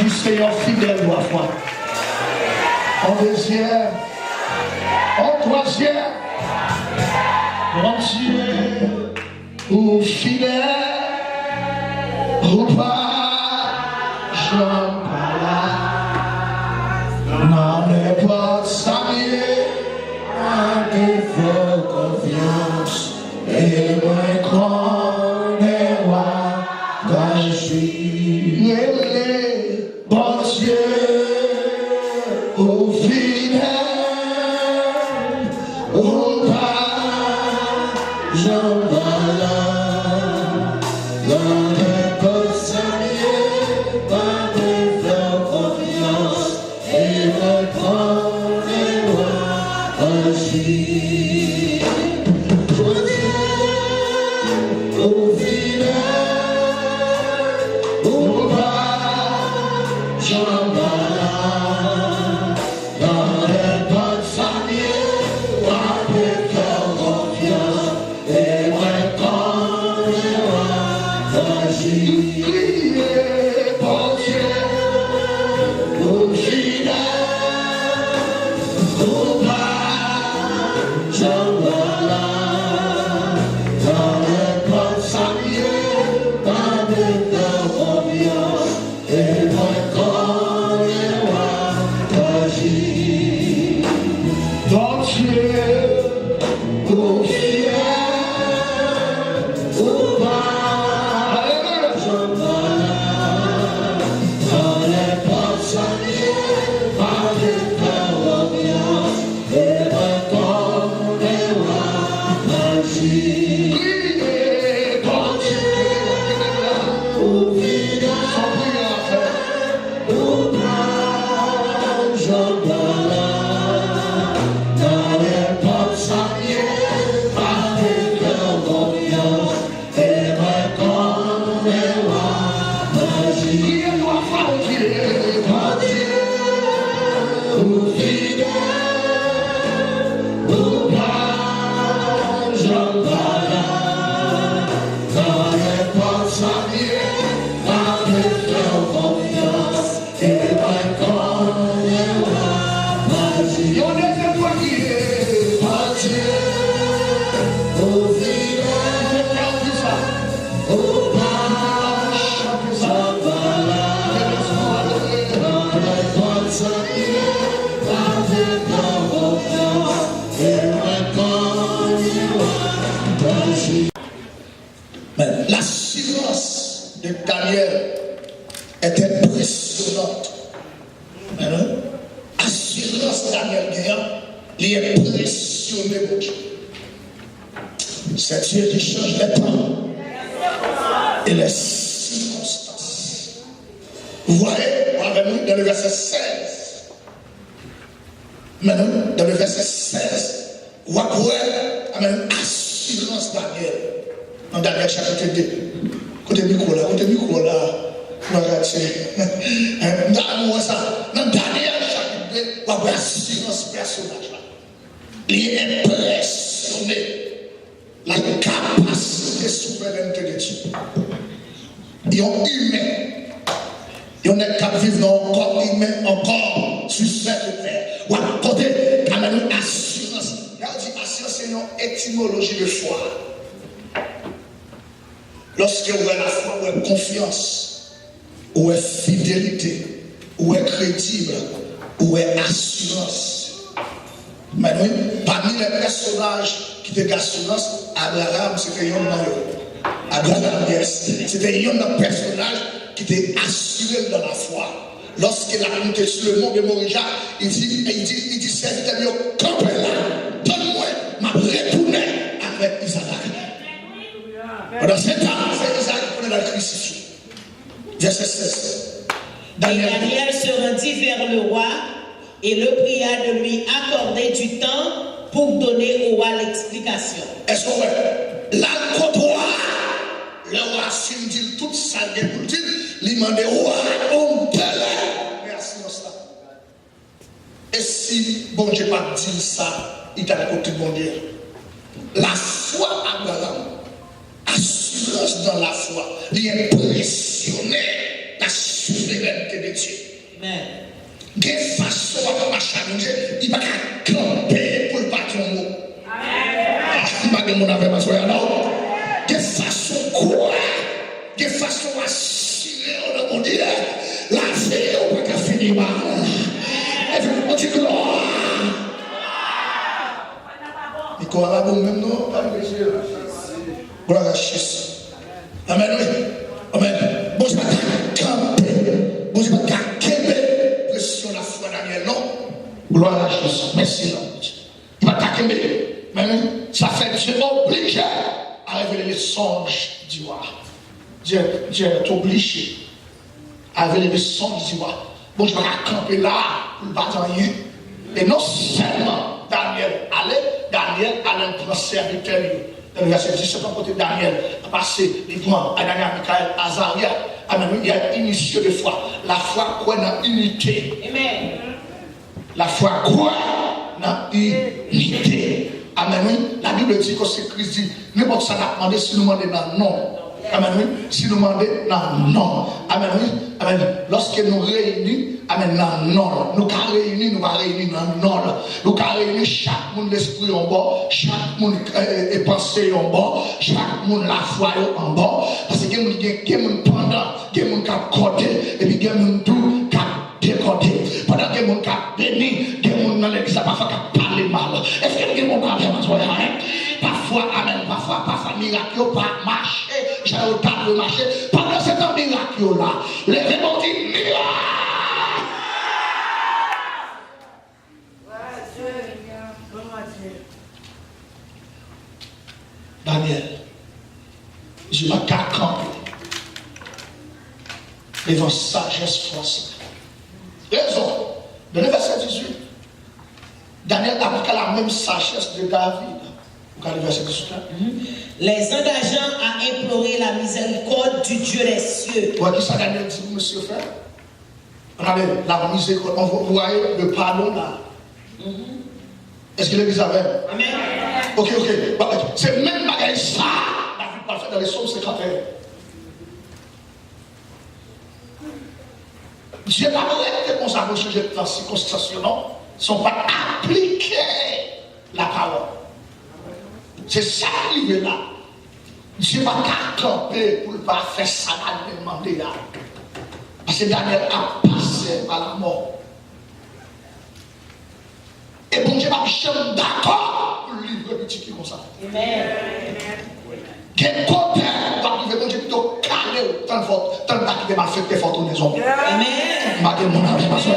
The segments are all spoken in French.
du Seigneur fidèle doit foi. En deuxième, en troisième, mon Dieu, ou fidèle, ou pas, j'en parle. N'en est pas salué, à te faire confiance, et moi connais moi, quand je suis bon Dieu, au fidèle, au pas, j'en parle. N'en est pas salué, à te faire confiance, et moi connais moi, quand je suis bon Dieu, au fidèle, au pas, j'en parle. N'en est pas salué, à te faire confiance, et moi connais moi, quand je suis bon Dieu, au fidèle, au pas, j'en parle. N'en est pas salué, à te faire confiance, et moi connais moi, quand je suis bon Dieu, au fidèle, au pas, j'en parle. N'en est pas salué, à te faire confiance, et moi connais moi, quand je suis bon Dieu, au fidèle, au pas, j'en parle. N'en est pas salué, à te faire confiance, et moi connais moi, quand je suis bon Dieu, au fidèle, au pas, j'en parle. N'en est pas salué, à te faire confiance, et moi connais moi, quand je suis bon Dieu, au fidèle, au pas, j'en parle. N'en est pas salué, à te faire confiance, et moi connais moi, quand je suis. Mais l'assurance de Daniel est impressionnante. Assurance Daniel gagnant, il est impressionné, mon Dieu. C'est Dieu qui change les temps et les circonstances. Vous voyez, avec nous, dans le verset 16. Maintenant, dans le verset 16, vous voyez, amen, assurance Daniel. Dans Daniel chapitre 2. Côté micro là, côté micro là. Dans Daniel chapitre 2, vous avez assurance personnage là. Il est impressionné. La capacité de souveraineté de Dieu. Ils sont humains. Ils ont capable de vivre dans un corps humain encore sur cette terre. Ou à côté, quand même, assurance. Là, on dit assurance, c'est une étymologie de foi. Lorsque vous avez la foi, vous avez confiance, vous avez fidélité, vous avez crédible, vous avez assurance. Maintenant, parmi les personnages qui étaient assurance, Abraham, c'était un homme. Abraham, yes, c'était un personnage qui était assuré dans la foi. Lorsqu'il a monté sur le mont de Morija, il dit, serviteur, campez là, donne-moi, m'a retourné avec Isaac. Pendant 7 ans, c'est Isaac qui prenait la crucifixion. Verset 16. Daniel se rendit vers le roi et le pria de lui accorder du temps pour donner au roi l'explication. Est-ce que là, le roi, le roi, s'il dit tout ça, il pour dire, il m'a dit, roi, on peut merci, ça. Et si bon Dieu pas dit ça, il t'a côté de bon Dieu. La foi Abraham, assurance dans la foi, il est impressionné, la souveraineté souveraineté de Dieu. Amen. De façon à marcher à Dieu, il va camper pour le patron. Il va mon avec ma soeur. De façon quoi? De façon à assurer au nom de Dieu. La vie, on ne peut pas finir mal. Et puis, on dit gloire. Et qu'on a bon même non? Gloire à Jésus. Amen, oui. Amen. Bon, je ne vais pas camper. Bon, je ne vais pas camper. Pression la foi, Daniel, non? Gloire à Jésus. Merci, non. Il va t'accueillir. Mais ça fait Dieu obligé à révéler les songes du roi. Dieu est obligé à révéler les songes du roi. Bon, je vais camper là pour le batailler. Et non seulement Daniel allait prendre serviteur. Dans le verset 17, à côté de Daniel, a passé, il prend Anania, Michael, Azaria. Amen. Il y a une initié de foi. La foi croit dans l'unité. Amen. La foi croit dans l'unité. Amen. La Bible dit que c'est Christ dit, n'importe ça n'a demandé si nous demandons dans non. Amen. Si nous demandons dans non. Amen. Amen. Lorsque nous réunissons, amen, dans non. Nous avons réuni, nous allons réunir dans non. Nous avons réuni chaque monde l'esprit en bas, chaque monde est pensé en bas, chaque monde la foi en bas. Parce que nous avons pendant, nous avons côté, et puis nous avons tout décoté. Pendant que nous avons béni, nous avons dans l'église, parfois parler mal. Est-ce que nous avons parfois, amen, parfois, miracle pas marché, j'ai autant de marcher. Pendant ce temps miracle là, les démons disent miracle. Daniel, je m'ai camper devant sagesse force. Raison, dans le verset 18, Daniel a la même sagesse de David. Les engageant à implorer la miséricorde du Dieu des cieux. Vous voyez ça, Daniel dit, monsieur frère? On a la miséricorde, on voyait le pardon là. Est-ce que l'église avait? Amen. Ok. C'est même bagage ça. David parle dans les psaumes 51. Dieu n'a pas arrêté pour ça, pour changer dans ces circonstances, non? Ils ne sont pas appliqués la parole. C'est ça qui est là. Dieu va camper pour ne pas faire ça à demander là. Parce que Daniel a passé par la mort. Et bon Dieu va me d'accord pour le livre petit qui comme ça. Amen. Quel côté va arriver, bon Dieu plutôt calé tant le bac qui va faire des photos des hommes. Amen. Ma gueule, mon âme, ma soeur.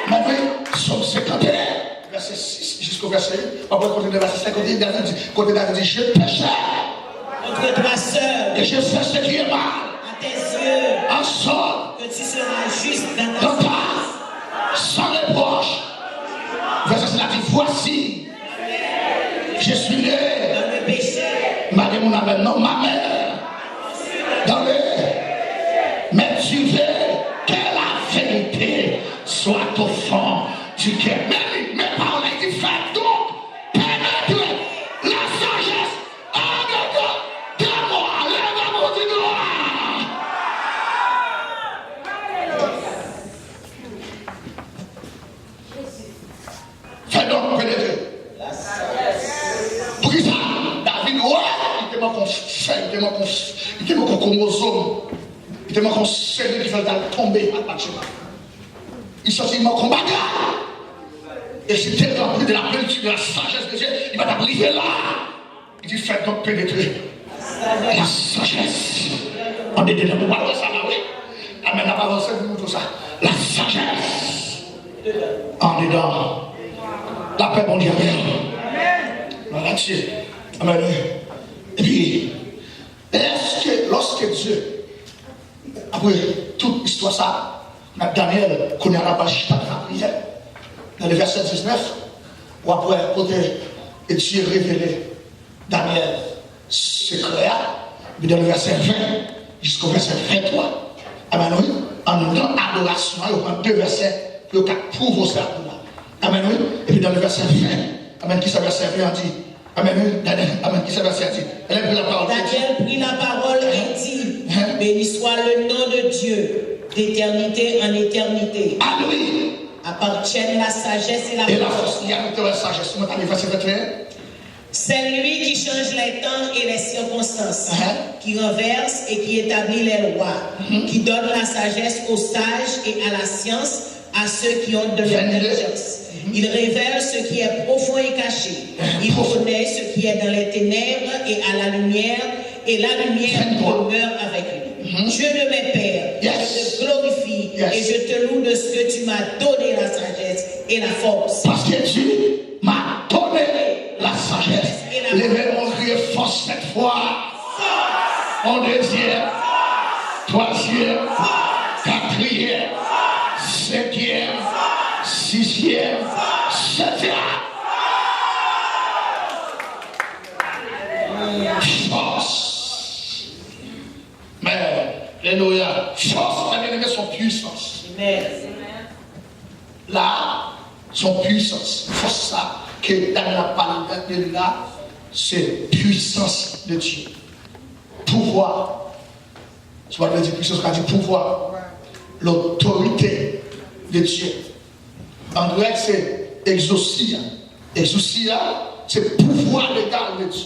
Mais oui, Somme 51. Verset 6 jusqu'au verset 1. Après, côté de verset 5, côté David dit, je péchais contre toi seul, et je fais ce qui est mal à tes yeux, en sorte que tu seras juste dans ta ta face, sans reproche. Verset 7 dit, voici, je suis né dans le péché, malgré mon avènement, ma mère, dans le mais tu veux que la vérité soit au fond du cœur. Mes paroles ont été faites, donc pénétrer la sagesse en dedans de moi. Lève-moi du gloire. Fais donc pénétrer la sagesse. Pour qui ça? David, il était mon fait, il était mon chromosome, il était mon cerveau qui fallait tomber à bâtiment. Il sortit mon combat. Et si tu es rempli de la vertu, de la sagesse de Dieu, il va t'arriver là. Il dit, faites donc pénétrer la sagesse. On est déjà pour parler de ça là, oui. Amen, la parole, c'est nous tout ça. La sagesse. En dedans. La paix, mon Dieu. Voilà, Dieu. Amen. Et puis, est-ce que lorsque Dieu, après toute l'histoire ça, Daniel connaît la page de la prière. Dans le verset 19, ou après, côté, et Dieu révélé Daniel secret, puis dans le verset 20 jusqu'au verset 23, amen, oui, en nous donnant adoration, il prend deux versets pour prouver ça. Amen, oui, et puis dans le verset 20, amen, qui ça verset 20 dit, amen, oui, Daniel, amen, qui ça verset dit, Daniel prit la parole et dit, béni soit le nom de Dieu, d'éternité en éternité. À lui appartiennent la sagesse et la force. Il y a la sagesse. C'est lui qui change les temps et les circonstances, qui renverse et qui établit les lois, qui donne la sagesse aux sages et à la science à ceux qui ont de l'intelligence. Il révèle ce qui est profond et caché. Il connaît ce qui est dans les ténèbres et à la lumière, et la lumière demeure avec lui. Dieu de mes pères, je te glorifie et je te loue de ce que tu m'as donné la sagesse et la force. Parce que Dieu m'a donné la sagesse. Levez-moi crier force cette fois. En deuxième, troisième, quatrième, cinquième, sixième, septième. Force. Mais, alléluia. Force, la bien-aimée, son puissance. Là, son puissance. Force ça, que dans la parole de là, c'est puissance de Dieu. Pouvoir. Tu vas dire puissance, quand dit pouvoir. L'autorité de Dieu. En grec, c'est exousia. Exousia, c'est pouvoir légal de Dieu.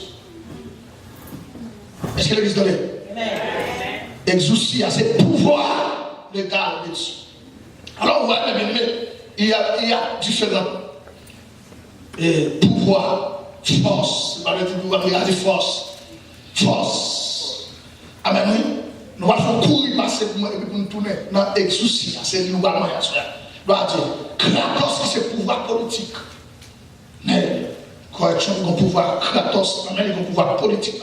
Est-ce que l'église donne? Exousia, c'est pouvoir légal de Dieu. Alors, vous voyez, il y a différents pouvoirs, force. C'est pas le pouvoir, il y a des forces. Force. Amen, oui. Nous allons courir passer pour nous tourner dans l'exousia. C'est le pouvoir moyen. Nous allons dire, Kratos, c'est pouvoir politique. Mais, correction, il y a un pouvoir Kratos, il y a un pouvoir politique.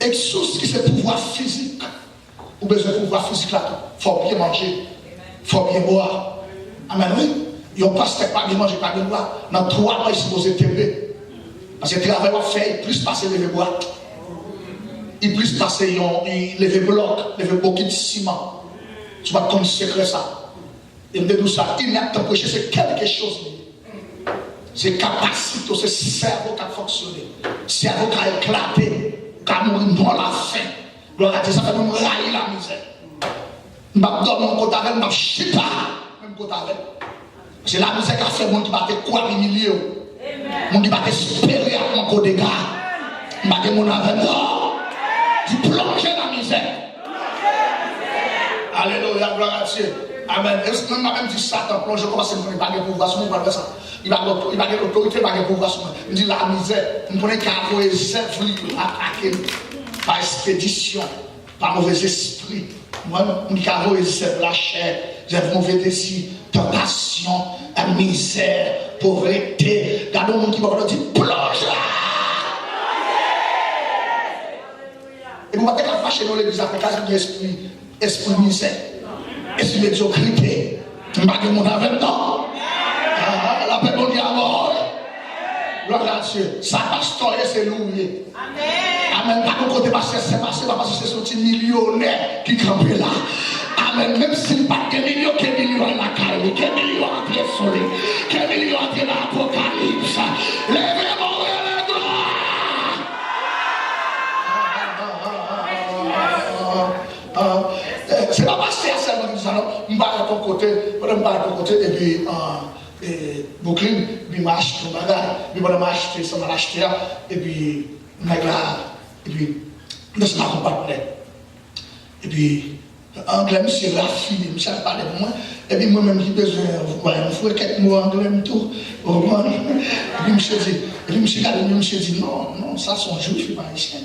Exousia, c'est pouvoir physique. Ou besoin de pouvoir physique là. Il faut bien manger. Il faut bien boire. Amen, oui. Il n'y a pas de manger, pas de boire. Dans 3 mois, il est supposé tomber. Parce que le travail va faire, il plus passer lever bois. Il plus passer lever bloc, lever beaucoup de ciment. Tu vas consacrer ça. Et me dit ça, il n'y a pas de c'est quelque chose. C'est capacité, c'est cerveau qui a fonctionné. Cerveau qui a éclaté, qui a mouru dans la faim. Gloire à Dieu, ça fait nous railler la misère. Je vais donner mon côté avec, je vais chipa, même côté avec. C'est la misère qui a fait mon qui va te quoi humilier. Mon qui va te espérer à mon côté de gars. Je vais te mon avec non. Tu plonges dans la misère. Alléluia, gloire à Dieu. Amen. Et même ma même dit Satan plonge comme ça, il va pas de pouvoir sur moi, ça. Il va de l'autorité, il va de pouvoir sur moi. Il dit la misère, on connaît qu'à avoir les œuvres attaquer par expédition, par mauvais esprit. Moi, on dit qu'à avoir les œuvres la chair, j'ai mauvais désir, tentation, misère, pauvreté. Regardez le monde qui va dire plonge là. Et vous voyez qu'à fâcher dans l'église avec un esprit misère. Esprit médiocrité. Je ne sais pas que mon avec non. La paix mon diable. Gloire à Dieu. Ça pasteur, c'est loué. Amen. Pas de côté parce que c'est passé, parce que c'est sorti millionnaire qui campait là. Amen. Même s'il n'y a pas de millions, que millions à la carrière, que millions à pied solide, que millions à l'Apocalypse. Lèvez-moi les droits. C'est pas passé à seulement nous allons me battre à ton côté, et puis Brooklyn, puis m'a acheté ton bagage, puis m'a acheté, ça m'a acheté, et puis et puis nous sommes accompagnés. Et puis anglais, monsieur raffiné, monsieur a parlé de moi, et puis moi-même j'ai besoin, vous voyez, il faut quelques mots anglais, tout, et puis monsieur dit, non, ça sont juifs, pas haïtiens.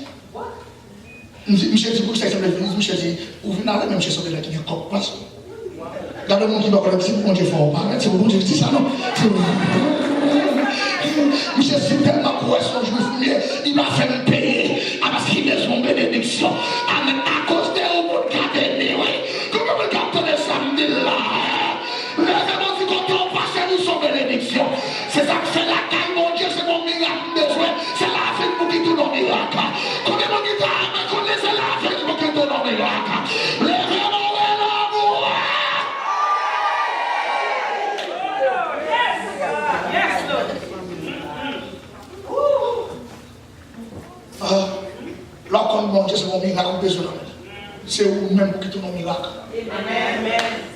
Monsieur dit, pour ça, monsieur dit, vous venez avec monsieur sur le qui est comme place. Regardez le monde qui va parler, c'est bon Dieu, faut en parler, c'est bon Dieu, je dis ça, non. Monsieur dit tellement pour son juif, il m'a fait me payer, parce qu'il est son bénédiction. Amen, à cause de vous, regardez, oui. Comment vous regardez samedi là? Lèvez-moi si quand on passe, nous sommes bénédiction. C'est ça que fait la caille, mon Dieu, c'est mon miracle besoin. C'est la vie pour qui tout le miracle. Quand on dit, c'est la vie pour qui tout le miracle. Lèvez-moi l'amour. Là, quand mon Dieu, c'est mon miracle besoin. c'est vous-même qui tourne un miracle.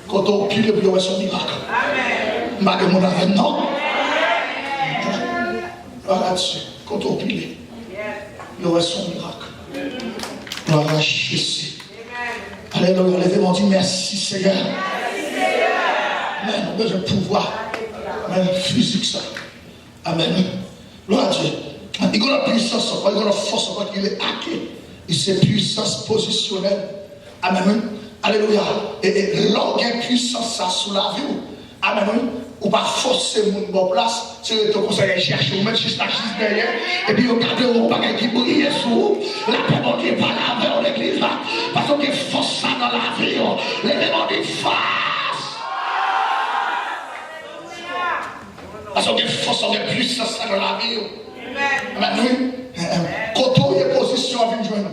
Quand on pile, vous avez son miracle. Madame, on a non. Voilà dessus. Quand on pile, vous avez son miracle. Gloire à Jésus. Alléluia. Levez-moi, dit merci Seigneur. Amen. On a besoin de pouvoir. Amen. Physique ça. Amen. Gloire à Dieu. Il y a la puissance, il y a la force, il est hacké. Et c'est puissance positionnelle. Amen. Alléluia. Et l'organe puissance ça sous la vie. Amen. Ou pas forcer mon bon place. C'est ton conseil chercher, vous mettez juste la chise derrière. Et puis vous gardez vos bagages qui brillent sous. La paix qui n'est pas là vers l'église. Parce qu'il y a force ça dans la vie. Les démons disent face. Parce qu'il y a force, il y a puissance ça dans la vie. Amen. Quand on est position à venir joindre.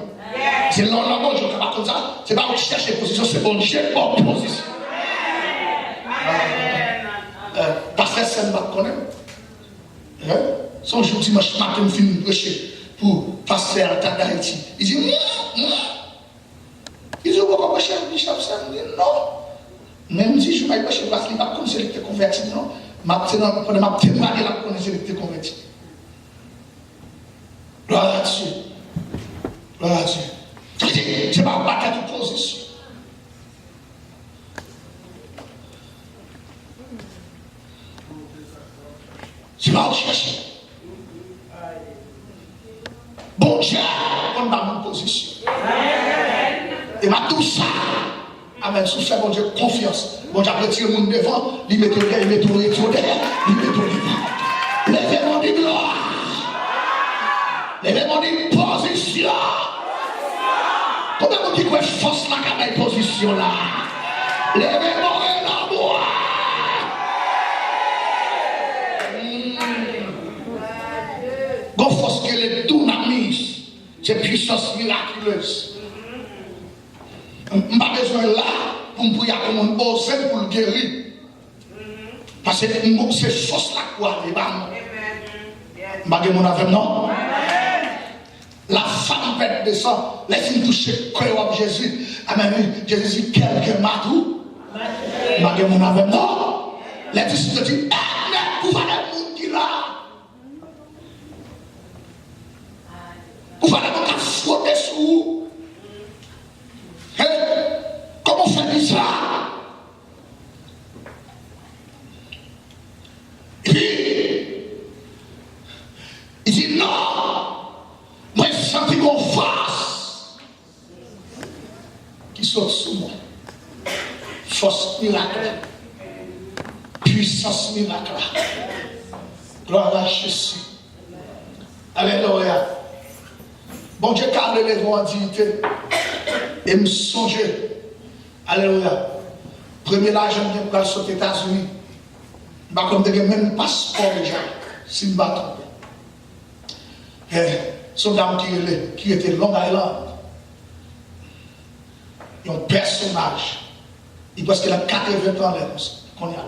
C'est l'enlèvement, je ne sais pas comme ça. C'est pas où chercher position, c'est bon Dieu en position. Pasteur Sen va connaître. Son jour dimanche matin, je finis de prêcher pour Pasteur d'Haïti. Il dit, il dit, pourquoi prêcher Bishop Sen? Il dit, non. Même si je vais prêcher parce qu'il va connaître les convertis, non. Pendant ma témoignage, il va connaître les convertis. Gloire à Dieu. Gloire à Dieu. C'est ma bataille de position. C'est pas où chercher. Bon Dieu, on va mon position. Et ma tout ça. Amen. Sous fait, bon Dieu, confiance. Bon Dieu, après tirer le monde devant, il met tout derrière, il met tout derrière, il met tout devant. Levez-moi de gloire. Levez-moi de position. Comment on dit que force la caméra position là? Levez-moi la bois. Gon force que les dynamis, c'est puissance miraculeuse. Je n'ai pas besoin là pour me prier comme un osé pour le guérir. Parce que c'est force là quoi, les bâmes. Je n'ai pas besoin avec non. La femme pète de sang, laisse-moi toucher le cœur de Jésus. Amen. Jésus dit quelqu'un m'a tout. Je n'ai pas besoin avec non. Les disciples disent, vous allez le monde qui là. Vous allez me frotter sous. Comment faire ça? Et puis, il dit non, moi je sens qu'on force qui sort sous moi. Force miracle, puissance miracle. Gloire à Jésus. Alléluia. Bon Dieu, car les lèvres en dignité. Et me songer. Alléluia. Premier l'argent qui est sur les États-Unis. Je ne sais pas même passeport déjà. Si je ne me son dame qui était Long Island. Il y a un personnage. Il pense qu'il a 80 ans qu'on est là.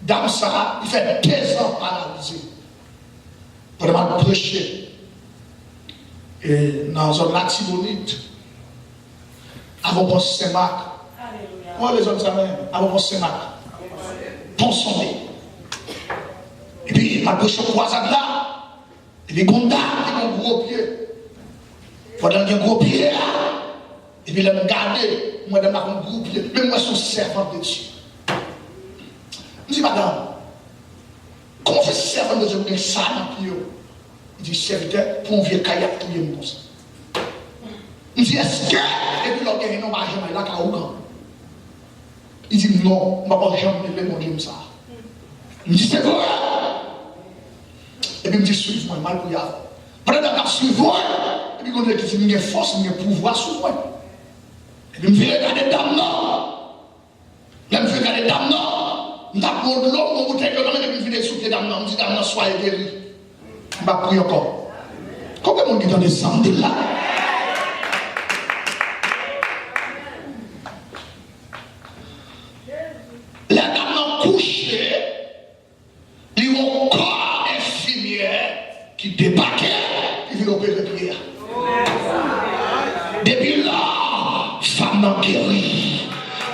Dame Sarah, il fait 2 ans paralysé. Vraiment prêcher. Et dans une Latibonite, avant de Saint-Marc, moi les autres amis, avant de Saint-Marc, pensons-y. Et puis, ma prêché au croisade là, et puis, il y a un gros pied. Pendant qu'il y a un gros pied là, et puis, il me garder, moi, je un gros pied, même moi, je suis servante de Dieu. Je dis, madame, comment fait servante de Dieu pour ça dans le pied? Il dit, serviteur, pour un vieux kayak, tout le monde. Il dit, est-ce que, et puis l'autre, il n'y a pas jamais là, qu'à Ougan. Il dit, non, je ne vais pas jamais lever mon Dieu comme ça. Il me dit, c'est vrai. Et puis il me dit, suive-moi, mal pour y aller. Pendant que je suive-moi, et puis quand il dit, il y a force, il y a pouvoir sur moi. Et puis il me fait regarder dame, non. Il me fait regarder dame, non. Je me dis, l'homme, mon bouteille, et puis il me fait souffler dame, non. Je me dis, dame, non, soyez guéri. Je vais prier encore. Combien de monde qui est dans des sangs de là? Les dames couchées, ils ont un corps infirmière qui débarquait, qui vient opérer prière. Des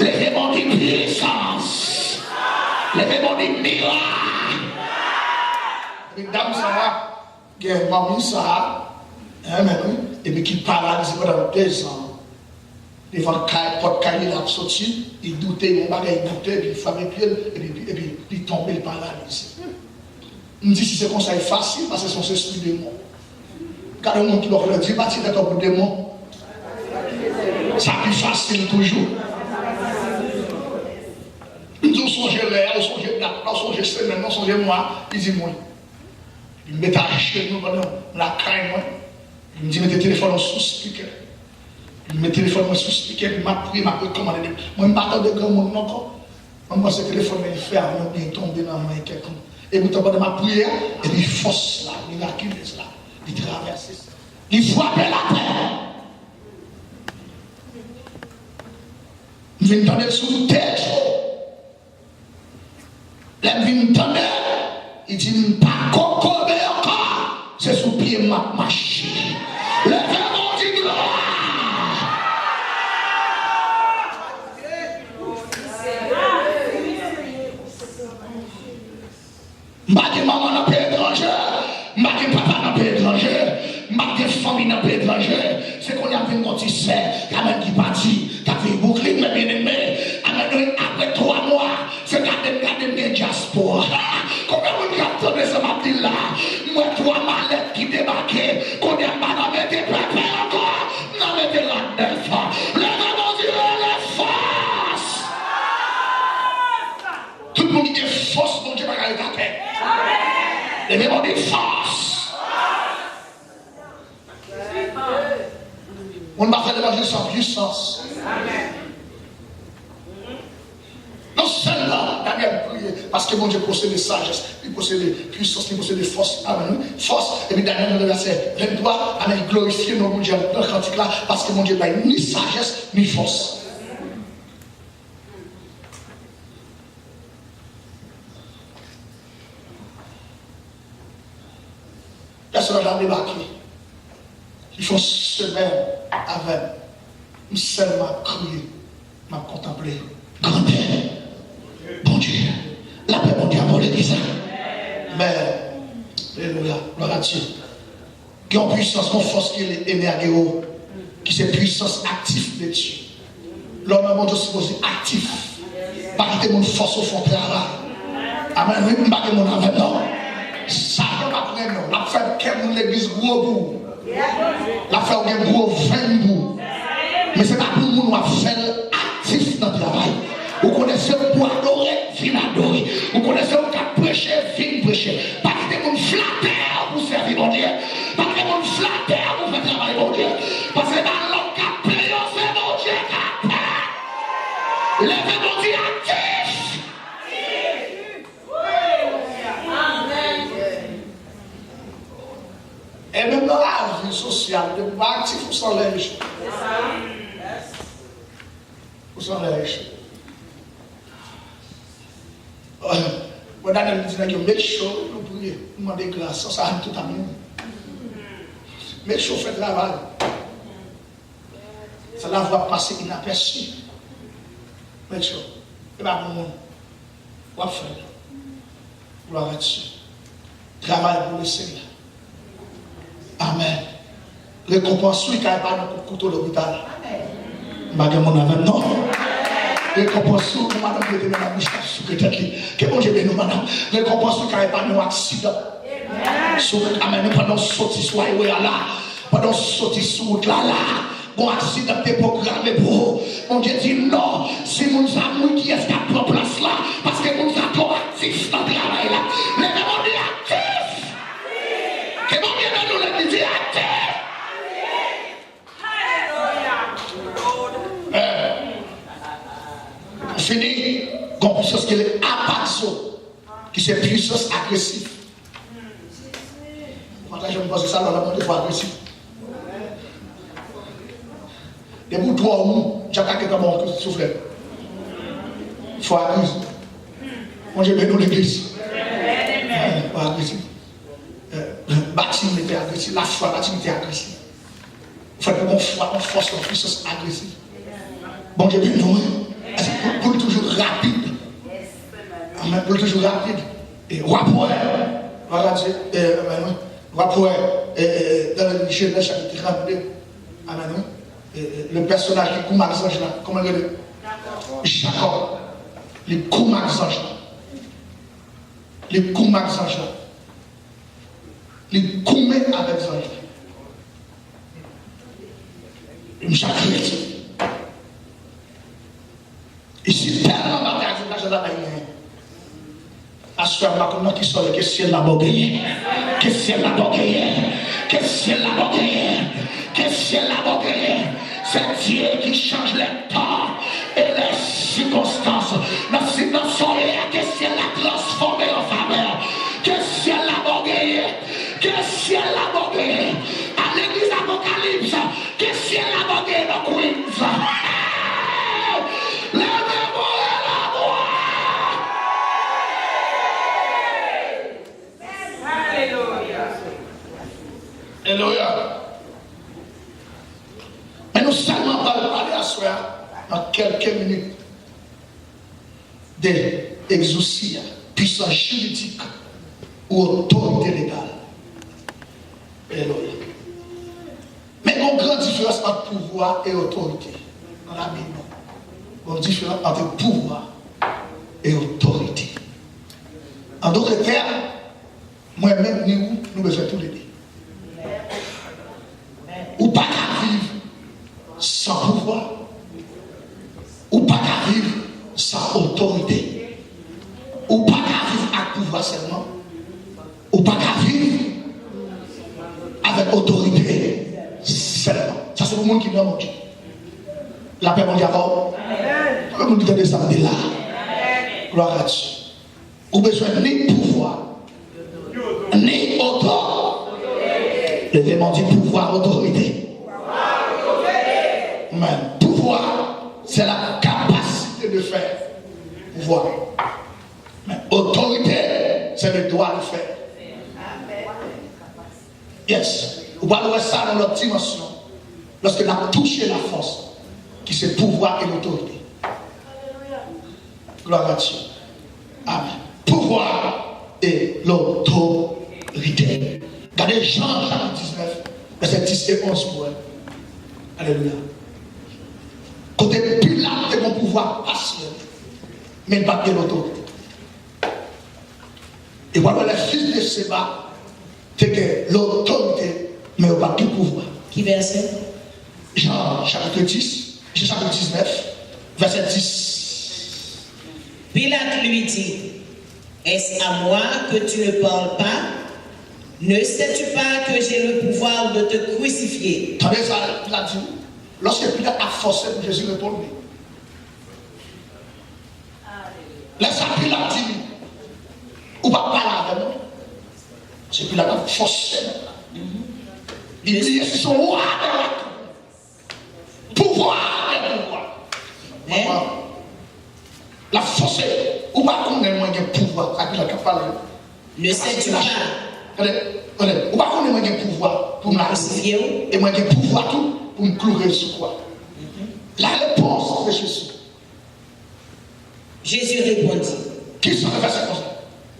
Levez-moi une puissance. Levez-moi une miracle. Et dame ça, qui est mamie ça, et puis qui paralyse pendant 2 ans. Devant le porte-cahier, il a sorti, il doutait, mon bagage, il doutait, puis il frappait pied, et puis il tombait, il paralyse. Il me dit si c'est comme ça, c'est facile, parce que c'est son esprit de démon. Car le monde qui leur dit, pas tirer ton démon. Ça plus facile toujours. Il dit, on songe l'air, on songe date, on songe semaine, on songe mois, il dit moi. Il me met à chez nous, la caille, moi. Il me dit, mettez le téléphone sous speaker. Il me met le téléphone sous speaker, il m'a prié, m'a recommandé. Moi, je ne parle pas de grand monde encore. Moi, ce téléphone est fermé, il est tombé dans la main quelqu'un. Et vous avez ma prière, et il force là, il miraculeuse là, il traverse ça. Il frappe la terre. Il vient tendre sous tête. Là, il vient tendre, il dit, pas coco, encore. C'est sous pied ma machine. Levez-moi du gloire. Mbake maman dans le pays étranger, mbake papa dans le pays étranger, mbake famille dans le pays étranger. C'est qu'on y a fait une notice, il y a même qui partit, qui a fait boucler, mais bien aimé. Après 3 mois, c'est garder des diaspora. Combien de gens attendent ce matin là? Moi, 3 mallettes qui débarquaient, qu'on y a pas dans mes déplacés encore, dans mes déplacés. Le grand Dieu, les forces. Tout le monde dit force, mon Dieu, pas qu'à écarter. Les mêmes ont des forces. On ne va pas faire de sans puissance. Non seulement Daniel priait parce que mon Dieu possède des sagesse, il possède des puissances, il possède des forces. Amen. Force. Et puis Daniel dans le verset 23, Amen, glorifier mon Dieu dans le cantique là parce que mon Dieu n'a ni sagesse ni force. Personne n'a débarqué. Il faut semaine avec une seulement crier, m'a contemplé. Grandeur, bon Dieu, la paix mon Dieu a volé ça. Mais, alléluia, gloire à Dieu. Qui ont puissance, qui ont force, qui est énergie, qui c'est puissance active de Dieu. L'homme mon Dieu supposé actif. Pas quitter mon force au fond de travail. Amen, oui, pas que mon amen, non. Ça, je ne vais pas prendre, non. La fête qu'elle l'église gros bout. La fête qu'elle gros 20 bouts. Mais ce n'est pas pour nous faire actif dans le travail. Vous connaissez pour adorer, vin adorer. Vous connaissez pour prêcher, vin prêcher. Pas que des gens flatteurs pour servir mon Dieu. Pas que des gens flatteurs pour faire travailler mon Dieu. Parce que dans l'homme qui a payé, c'est mon Dieu qui a payé. Levez mon Dieu actif. Et même dans la vie sociale, de pas actif ou sans linge. Ou sans linge. Daniel dit que make sure nous prions, nous demandons grâce, ça arrive tout à l'heure. Make sure fait travail. Ça la va passer inaperçu. Make sure. Et bien, mon monde, on va faire. Gloire à Dieu. Travail pour le Seigneur. Amen. Récompense, il n'y a pas de couteau d'hôpital. Amen. Mon amen, non. Récompense, madame, qui était dans la bouche, que bon Dieu bénisse, madame. Récompense, qui n'y a pas de accident. Amen. Pendant sortir sur là, pendant sortir sur route là, bon accident est programmé pour vous. Mon Dieu dit non, c'est mon amour qui est à la place là, parce que mon amour actif dans le travail là. Les démons disent actif. Que bon Dieu nous le dit actif. Fini, comme puissance qui est apaxo, qui c'est puissance agressive. Voilà, je me pose ça dans la monde, il faut agressif. Des bouts de trois mous, j'ai qu'à quelqu'un bon qui souffle. Il faut agressif. Moi, j'ai béni l'église. Il faut agressif. Bâtiment était agressif, la foi, bâtiment était agressif. Il faut que mon foi, on force la puissance agressive. Bon, j'ai béni nous. Amen. Pour toujours rapide. Et rapport, voilà, rapport, dans le Genèse chapitre 32. Amen. Le personnage qui coule Max Ange là, comment il est? Jacob. Les coups Max Ange là. Les coups Max Ange là. Les coups avec Ange. Chaque chrétien. Ici, tellement de bagages, je n'ai pas gagné. Assurément, comment qui sont les questions de la bagaille? Question de la bagaille? Question de la bagaille? Question de la bagaille? C'est Dieu qui change les temps et les circonstances. Dans son la question de la transformer en faveur. Question de la bagaille? Question de la bagaille? À l'église Apocalypse, question de la bagaille dans Queens. Alléluia. Mais nous seulement parler à soi dans quelques minutes d'exousia, puissance juridique ou autorité légale. Alléluia. Mais il y a une grande différence entre pouvoir et autorité. Dans la Bible, il y a une différence entre pouvoir et autorité. En d'autres termes, moi-même, nous besoin tous les deux. Ou pas qu'à vivre sans pouvoir, ou pas qu'à vivre sans autorité, ou pas qu'à vivre avec pouvoir seulement, ou pas qu'à vivre avec autorité seulement. Ça c'est pour le monde qui doit manger. La paix mondiale, comme nous disons ça de là. Gloire à Dieu. Ou besoin ni pouvoir, ni autorité. Le démon dit pouvoir, autorité. Mais pouvoir, c'est la capacité de faire. Pouvoir. Mais autorité, c'est le droit de faire. Yes. Vous pouvez voir ça dans notre dimension. Lorsque nous avons touché la force, qui c'est pouvoir et l'autorité. Gloire à Dieu. Amen. Pouvoir et l'autorité. Regardez Jean chapitre 19, verset 10 et 11 pour elle. Alléluia. Côté Pilate de mon pouvoir passionné, mais il pas de l'autorité. Et voilà les fils de Séba, c'est que l'autorité, mais il pas de pouvoir. Qui verset? Jean chapitre 10, chapitre 19, verset 10. Pilate lui dit, est-ce à moi que tu ne parles pas? Ne sais-tu pas que j'ai le pouvoir de te crucifier? Attendez ça, Pilate dit, lorsque Pilate a forcé pour Jésus répondre, laisse ça Pilate dit, ou pas parler avec nous. C'est Pilate a forcé. Il dit, c'est son roi de pouvoir de pouvoir. La force, ou pas qu'on ait moins de pouvoir, ça Pilate a parlé. Ne sais-tu pas? Ou pas qu'on ait moins de pouvoir pour me crucifier et moins de pouvoir tout pour me clouer sur quoi? La réponse de Jésus. Jésus répondit. Qui sont les versets comme ça?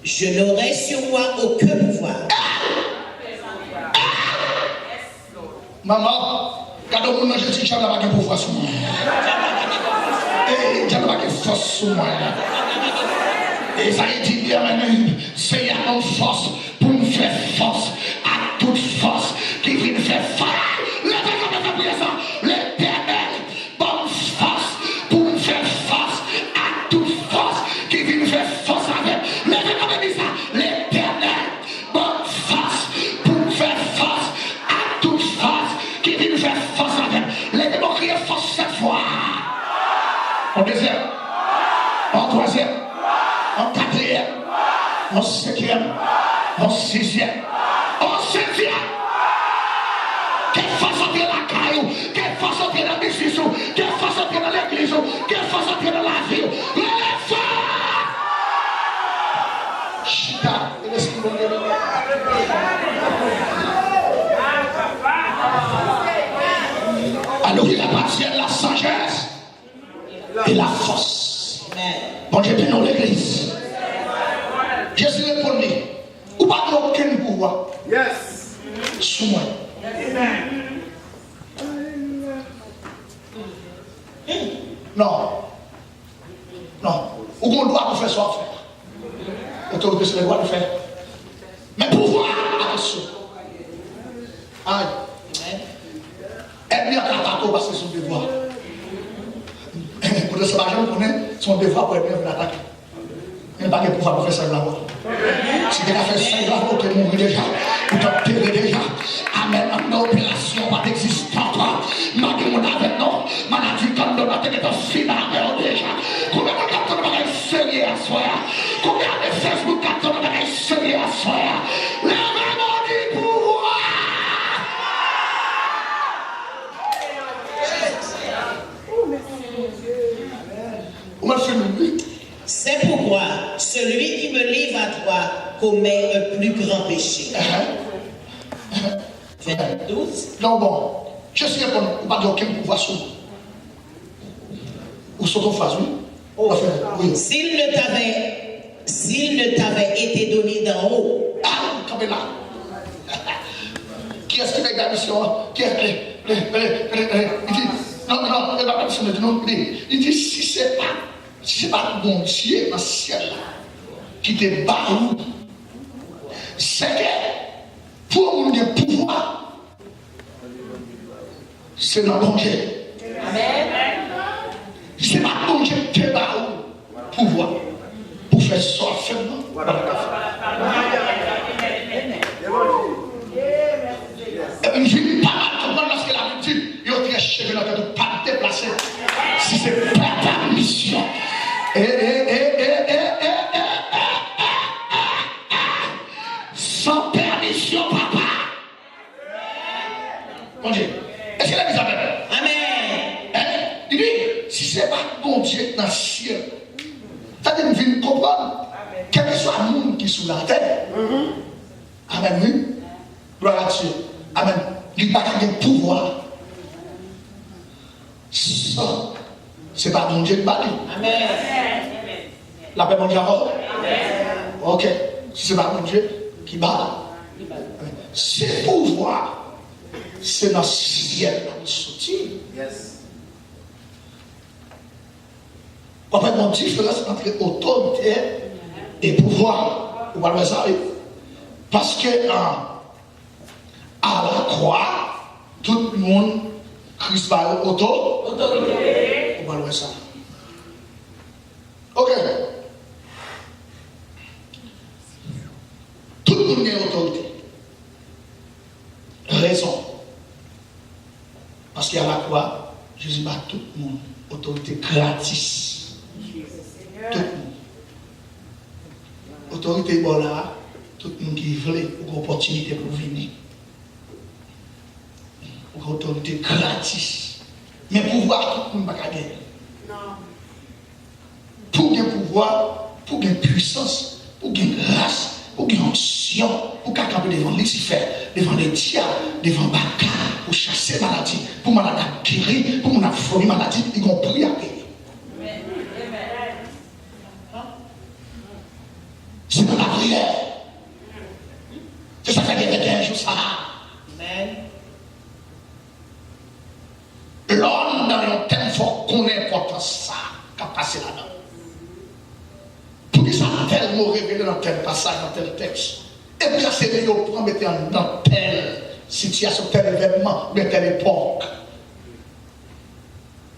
Je n'aurai sur moi aucun pouvoir. Maman, quand on a Jésus, tu n'as pas de pouvoir sur moi. Et tu n'as pas de force sur moi. Et ça a dit, c'est à notre force pour nous faire force à toute force qui vient faire force. Levez comme ça, priez ça. L'éternel, bonne force pour nous faire force à toute force qui vient faire force avec. Levez comme ça. L'éternel, bonne force pour nous faire force à toute force qui vient faire force avec. Levez-moi crier force cette fois. En deuxième, en troisième, en quatrième, en cinquième, en sixième, en septième. Quelle façon de la caillou, quelle façon de la business, quelle façon de l'église, quelle façon de la vie. Lève-toi! Chita, l'esprit de Dieu. Alors il appartient la sagesse et la force. Bon, j'ai bien dans l'église. Yes. Sous moi. Non. Non. Ou qu'on doit pour faire ça faire. Autorité, c'est le droit de faire. Mais pouvoir, attention. Aïe. Elle vient à l'attaque parce que c'est son devoir. Pour ce bagage, on connaît son devoir pour être bien l'attaquer. Il n'y a pas de pouvoir pour faire ça de la voix. Si tu as fait ça, il va pour te mourir déjà. Pour t'obtenir déjà. Amen. Une opération pas d'existence. Malgré mon avec nous, maladie comme de notre est aussi dans la déjà. Combien de cartons de bagages sérieux à soi? Combien de Facebook cartons de bagages sérieux à soi? Lève-moi du pouvoir. C'est pourquoi celui qui me livre à toi commet un plus grand péché. 12. Non, bon, je sais qu'on n'a pas aucun pouvoir sur vous. Ou sur ton face, oui. Oh. Oui. S'il ne t'avait été donné d'en haut. Ah, comme là. Qui est-ce qui fait la mission? Qui est il dit, non, il va pas me non. Il dit, si c'est pas bon Dieu dans le ciel qui te bat, c'est que pour mon pouvoir, c'est dans bon Dieu. Amen. C'est pas bon Dieu qui te bat pouvoir pour faire ça seulement. Je ne dis pas mal parce que la Bible dit, il y a très cher de ne pas déplacer. Si ce n'est pas ta mission. Sans permission, papa. Mon Dieu. Est-ce qu'il a dit ça même? Amen. Il dit, si ce n'est pas mon Dieu dans le ciel, ça veut dire comprendre. Quel que soit le monde qui est sous la terre. Amen, oui. Gloire à Dieu. Amen. Il n'y a pas de pouvoir. Ça, c'est pas mon Dieu de parler. Amen. La paix, mon Dieu, ok. Si c'est pas mon Dieu qui bat. C'est pouvoir. C'est dans le ciel qui sortit. Yes. En fait, mon différence entre autorité et pouvoir. Vous voyez ça? Parce que à la croix, tout le monde, Christ va autorité. Vous voyez ça? Ok. Tout le monde a autorité. Raison. Parce qu'à la croix, Jésus bat tout le monde. Autorité gratis. Tout le monde. Autorité bon là, tout le monde qui veut une opportunité pour venir. Une autorité gratis. Mais pouvoir, tout le monde ne peut pas gagner. Pour gagner pouvoir, pour gagner puissance, pour gagner grâce, pour gagner onction, pour camper devant Lucifer, devant les diables, devant Baka, pour chasser maladie, pour maladie guérir, pour mon affoler maladie, ils vont prier à payer. C'est dans la prière. C'est ça qui a été un jour ça. Amen. L'homme dans le thème, il faut qu'on ait importance ça, qui a passé là-dedans. Pour que ça tellement révélé dans tel passage, dans tel texte. Et puis c'est lui qui prend mettre dans telle situation, tel événement, de telle époque.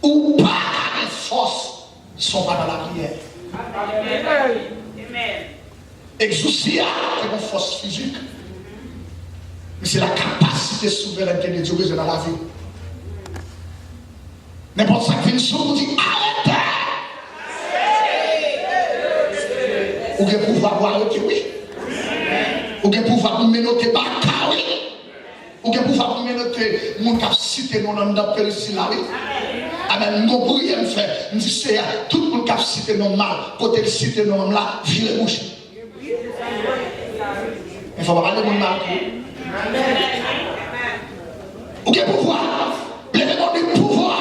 Ou pas les forces ne sont pas dans la prière. Amen. Exousia, c'est une force physique. Mais c'est la capacité souveraine de Dieu qui est dans la vie. N'importe ça qui vient sur nous dit arrêtez. Ou bien pouvoir voir ok oui. Ou bien pouvoir nous menoter baka oui. Ou bien pouvoir nous menoter mon cap cité non nom dans Périssi là oui. Amen. Mon prière me fait, me dit c'est tout le monde cap cité non mal, côté cité non là, virer bouche. Il faut pas parler de mon mal. Ou bien pouvoir, les démons du pouvoir.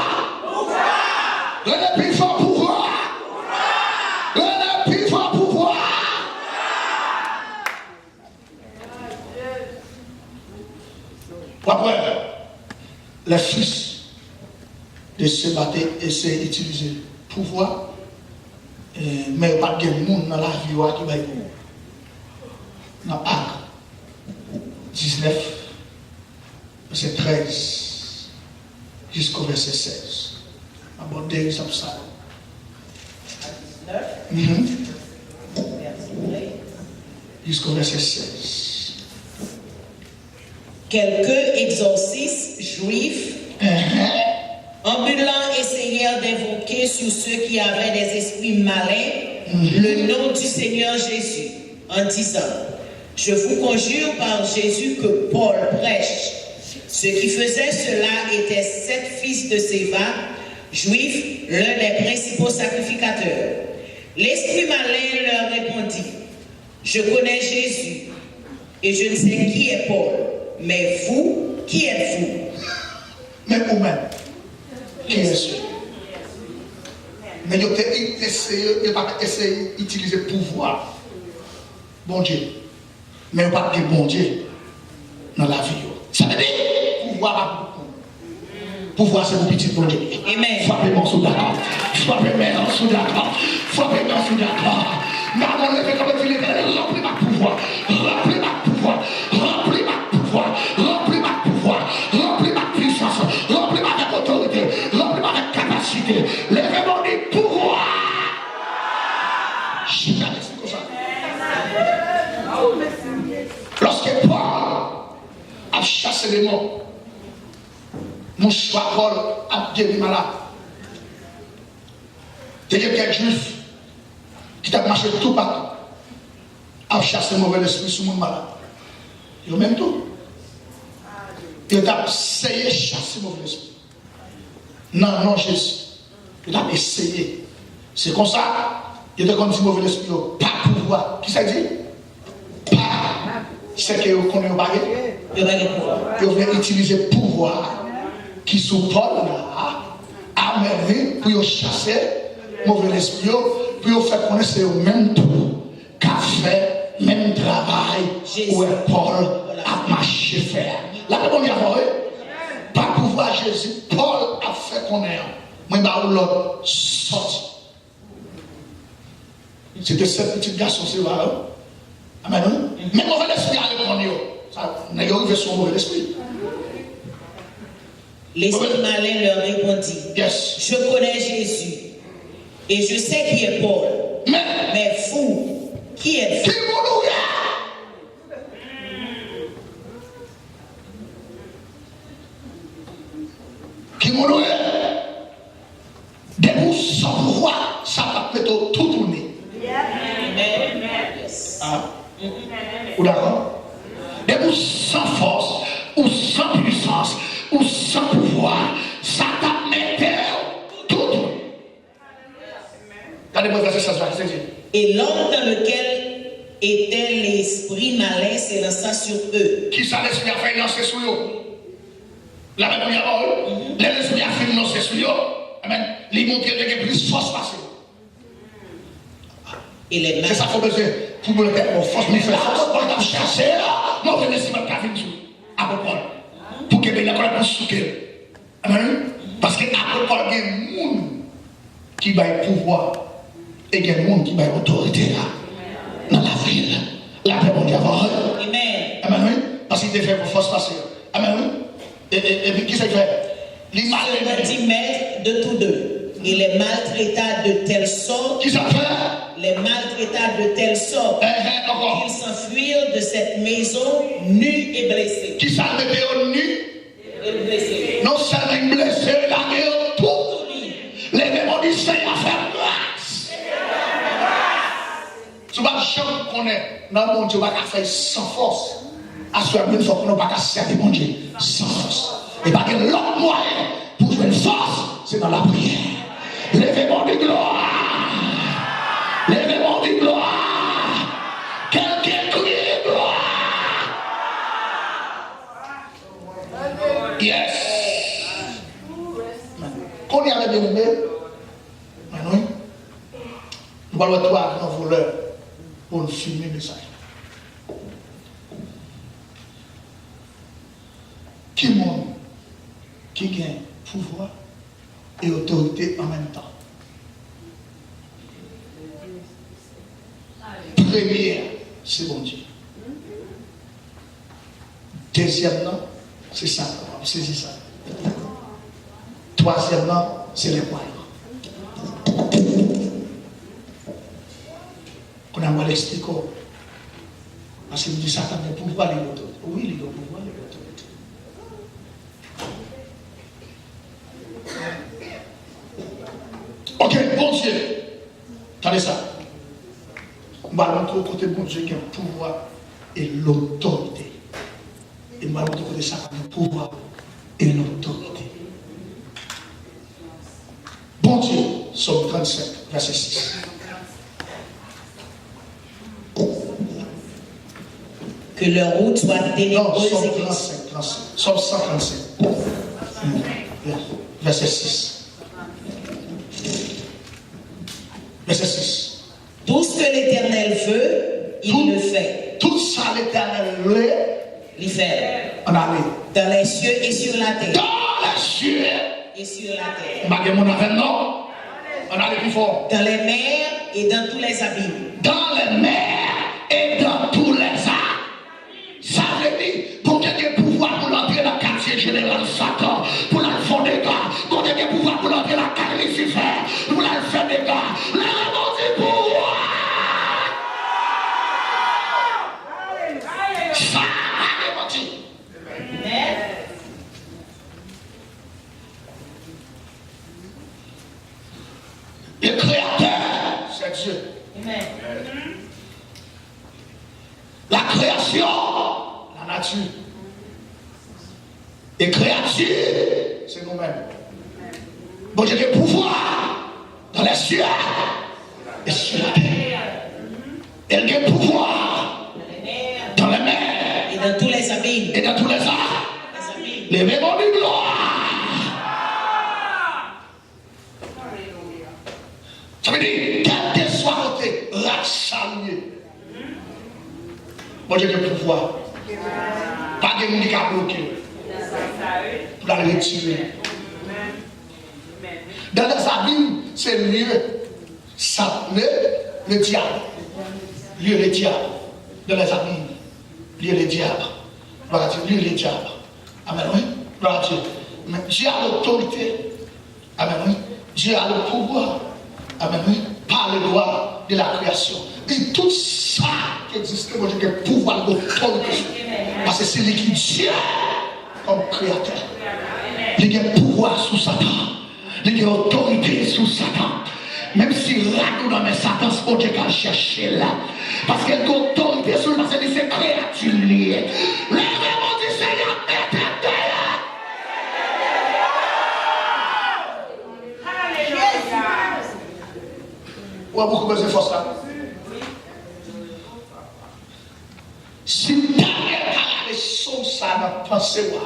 Le plus fort pouvoir. Le plus fort pouvoir. les fils de se battre et d'utiliser le pouvoir, mais il n'y a pas de monde dans la vie qui va y avoir. Dans Actes 19, verset 13 jusqu'au verset 16. Aborder ça. Jusqu'au verset 16. Quelques exorcistes juifs ambulants essayèrent d'invoquer sur ceux qui avaient des esprits malins le nom du Seigneur Jésus en disant: je vous conjure par Jésus que Paul prêche. Ceux qui faisaient cela étaient 7 fils de Séva, juifs, l'un des principaux sacrificateurs. L'esprit malin leur répondit: je connais Jésus et je ne sais qui est Paul, mais vous, qui êtes-vous? Mais vous-même, qui est-ce? Mais ils n'ont pas essayé d'utiliser le pouvoir. Bon Dieu. Mais pas de bon Dieu dans la vie. Ça veut dire pouvoir pas beaucoup. Pouvoir c'est pour petit bon Dieu. Amen. Frappez-moi sous d'accord. Frappez-moi sous d'accord. Frappez-moi sous d'accord. Maman, le fait comme il est, remplis ma pouvoir. Remplis ma pouvoir. Remplis ma pouvoir. Remplis ma pouvoir. Remplis ma puissance. Remplis ma autorité. Remplis ma capacité. Lèvez-moi du pouvoir. Je suis comme ça. Lorsque Paul a chassé les morts, mon choix Paul a guéri malade. Il y a quelques juifs qui ont marché tout partout, a chassé le mauvais esprit sur mon malade. Ils ont même tout. Ils ont essayé de chasser le mauvais esprit. Non, non, Jésus. Ils ont essayé. C'est comme ça. Ils ont dit mauvais esprit, pas pouvoir. Qui ça dit? C'est que vous connaissez pas. Vous voulez utiliser le pouvoir qui sous Paul là, à merveille pour chasser mauvais esprit, pour faire connaître le même tour qu'a fait même travail où Paul a marché faire. La bonne par pouvoir Jésus, Paul a fait connaître. Moi, je vais l'autre sorti. C'était ce petit garçon, c'est vrai. Amen. Mais mauvais esprit a répondu. N'a pas eu son mauvais esprit. L'esprit malin leur répondit: yes. Je connais Jésus et je sais qui est Paul. Mais vous, qui êtes-vous? Qui m'en est? Des vous sans pouvoir, ça va peut-être tout tourner. Ou d'accord? Des vous sans force, ou sans puissance, ou sans pouvoir, ça va mettre tout tourner. Regardez-moi verset 16. Et l'homme dans lequel était l'esprit malin s'élança sur eux. Qui ça l'esprit a fait lancer sur eux? La même première parole, l'esprit a fait lancer sur eux. Amen. Les montrer que plus force passée. C'est ça qu'il faut besoin pour nous faire force, nous faire force. On va chercher, nous venons ici, nous venons venir à Paul. Pour que les gens puissent soutenir. Amen. Parce que après Paul, il y a des gens qui ont le pouvoir et il y a des gens qui ont l'autorité dans la ville. La paix mondiale. Amen. Amen. Parce qu'il te fait pour force passer. Amen. Et puis qui c'est fait? Les malins. Il maître de tous deux. Il les maltraita de telle sorte. Qui ça fait? Les maltraita de telle sorte qu'ils s'enfuirent de cette maison nus et blessés. Qui ça mettait nus et blessés? Non seulement blessés, la guerre tout. Les démons du Seigneur faire grâce. Tu vas jamais connaître. Non, mon Dieu, va faire sans force. Assurément, une fois qu'on n'a pas qu'à servir mon Dieu sans force. Et pas que l'autre moyen pour jouer une force, c'est dans la prière. Lèvez-moi de gloire. Lèvez-moi de gloire. Quelqu'un crie gloire. Yes. Qu'on y avait bien aimé, maintenant, nous allons retrouver un voleur pour nous filmer le message. Qui qui gagne pouvoir et autorité en même temps. Première, c'est bon Dieu. Deuxièmement, c'est ça, c'est ça. Troisièmement, c'est les croyants. On a mal expliqué. Parce qu'il dit Satan, mais pourquoi les autorités? Oui, il a pouvoir, les autorités. Ok, bon Dieu. Attendez ça. On va montrer au côté bon Dieu qui a le pouvoir et l'autorité. Et on va montrer au côté Satan le pouvoir et l'autorité. Bon Dieu, Somme 37, verset 6. Que leur route soit ténébreuse Somme et 35, Somme 135, verset 6. Verset 6. Tout ce que l'Éternel veut, il le fait. Tout ça, l'Éternel veut, Il fait. on arrive. Dans les cieux et sur la terre. Dans les cieux Et sur la terre. on va dire mon affaire, non? On arrive plus fort. Dans les mers et dans tous les abîmes. Dans les mers et dans tous les arbres. Ça veut dire, pour qu'il y ait pouvoir pour l'entrer dans le quartier général Satan, pour la faire des gars, pour qu'il y ait pouvoir pour l'entrer dans le quartier Lucifer, pour la faire des gars, la remonter pouvoir. Ça va remonter. Le créateur, c'est Dieu. Amen. La création, la nature. Et créature, c'est nous-mêmes. Bon, j'ai le pouvoir dans les cieux et sur la terre. Elle a le pouvoir dans les mers Et dans tous les abîmes. et dans tous les arbres. Les vémons de gloire. Ça veut dire, quel que soit côté, rassalier. Bon Dieu, le pouvoir. Pas de monde qui a bloqué. Pour la retirer. Dans les abîmes, c'est lieu. Ça, le diable. Lieu le diable. Dans les abîmes, lieu le diable. Voilà, lieu le diable. Amen, oui. Voilà, Dieu. Mais Dieu a l'autorité. Amen, oui. Dieu a le pouvoir. Amen, oui. Par le droit de la création. Et tout ça qui existe, moi j'ai le pouvoir d'autorité. Parce que c'est lui qui Dieu comme créateur. Il a le pouvoir sous Satan. Il a l'autorité sous Satan. Même si là, dans mes Satan, c'est pour Dieu qu'elle cherche là. Parce qu'il a l'autorité sur lui, parce que c'est créature liée. Le vraiment du Seigneur est à terre. Ou a beaucoup besoin de force là. Si tu as les sons, ça va penser pour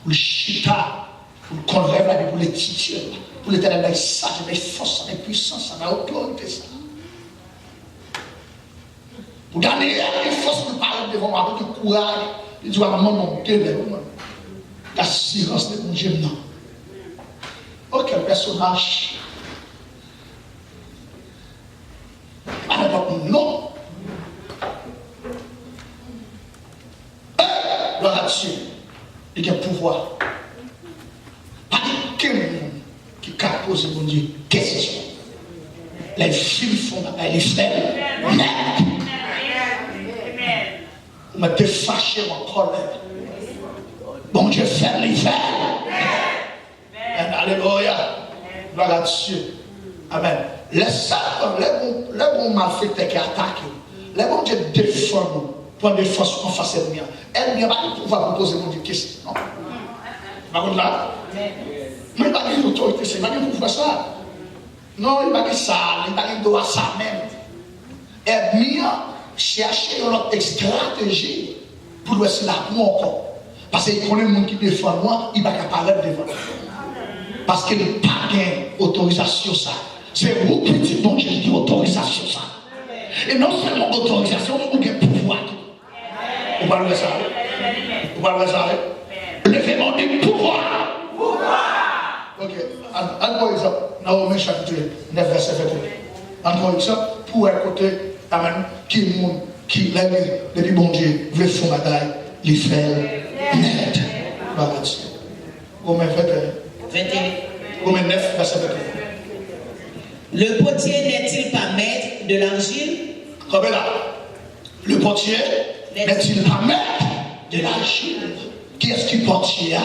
le chita, pour le convaincre, pour le titiller, pour l'éternel, avec ça, avec force, avec puissance, avec autorité, ça. Pour donner des forces pour parler devant moi, avec du courage, il dit, maman, mon Dieu, l'assurance de mon Dieu, non. Aucun personnage. Non. Gloire à Dieu. Il y a pouvoir. Pas de quelqu'un qui a posé mon Dieu question. Les filles font les frères. On m'a défâché en colère. Bon Dieu fait l'hiver. Alléluia. Gloire à Dieu. Amen. Les bons malfaiteurs qui attaquent, les bons Dieu défendent pour défense en face de moi. Elle n'a pas de pouvoir pour poser mon Dieu question. Non. Par contre là, mais il n'y a pas d'autorité, c'est pas pour faire ça. Non, il n'y a pas de ça, il n'y a pas de droit à ça même. Et bien, chercher une autre stratégie pour laisser la moi encore. Parce qu'il connaît le monde qui défend moi, il ne va pas apparaître devant. Parce qu'il n'a pas d'autorisation ça. C'est vous petit bon Dieu qui autorisation ça. Et non seulement autorisation, ou bien pouvoir. Vous parlez de ça. Vous parlez de ça. Le Levez-moi du pouvoir. Ok, encore exemple, Naomi chapitre 9, verset 21. Encore exemple, pour un côté, amen, qui est monde, qui lève depuis bon Dieu, veut faire bataille, il fait net. Romains 21. Romains 9, verset 21. Le potier n'est-il pas maître de l'argile? Comme là, le potier n'est-il pas maître de l'argile? Qui est-ce qui potier?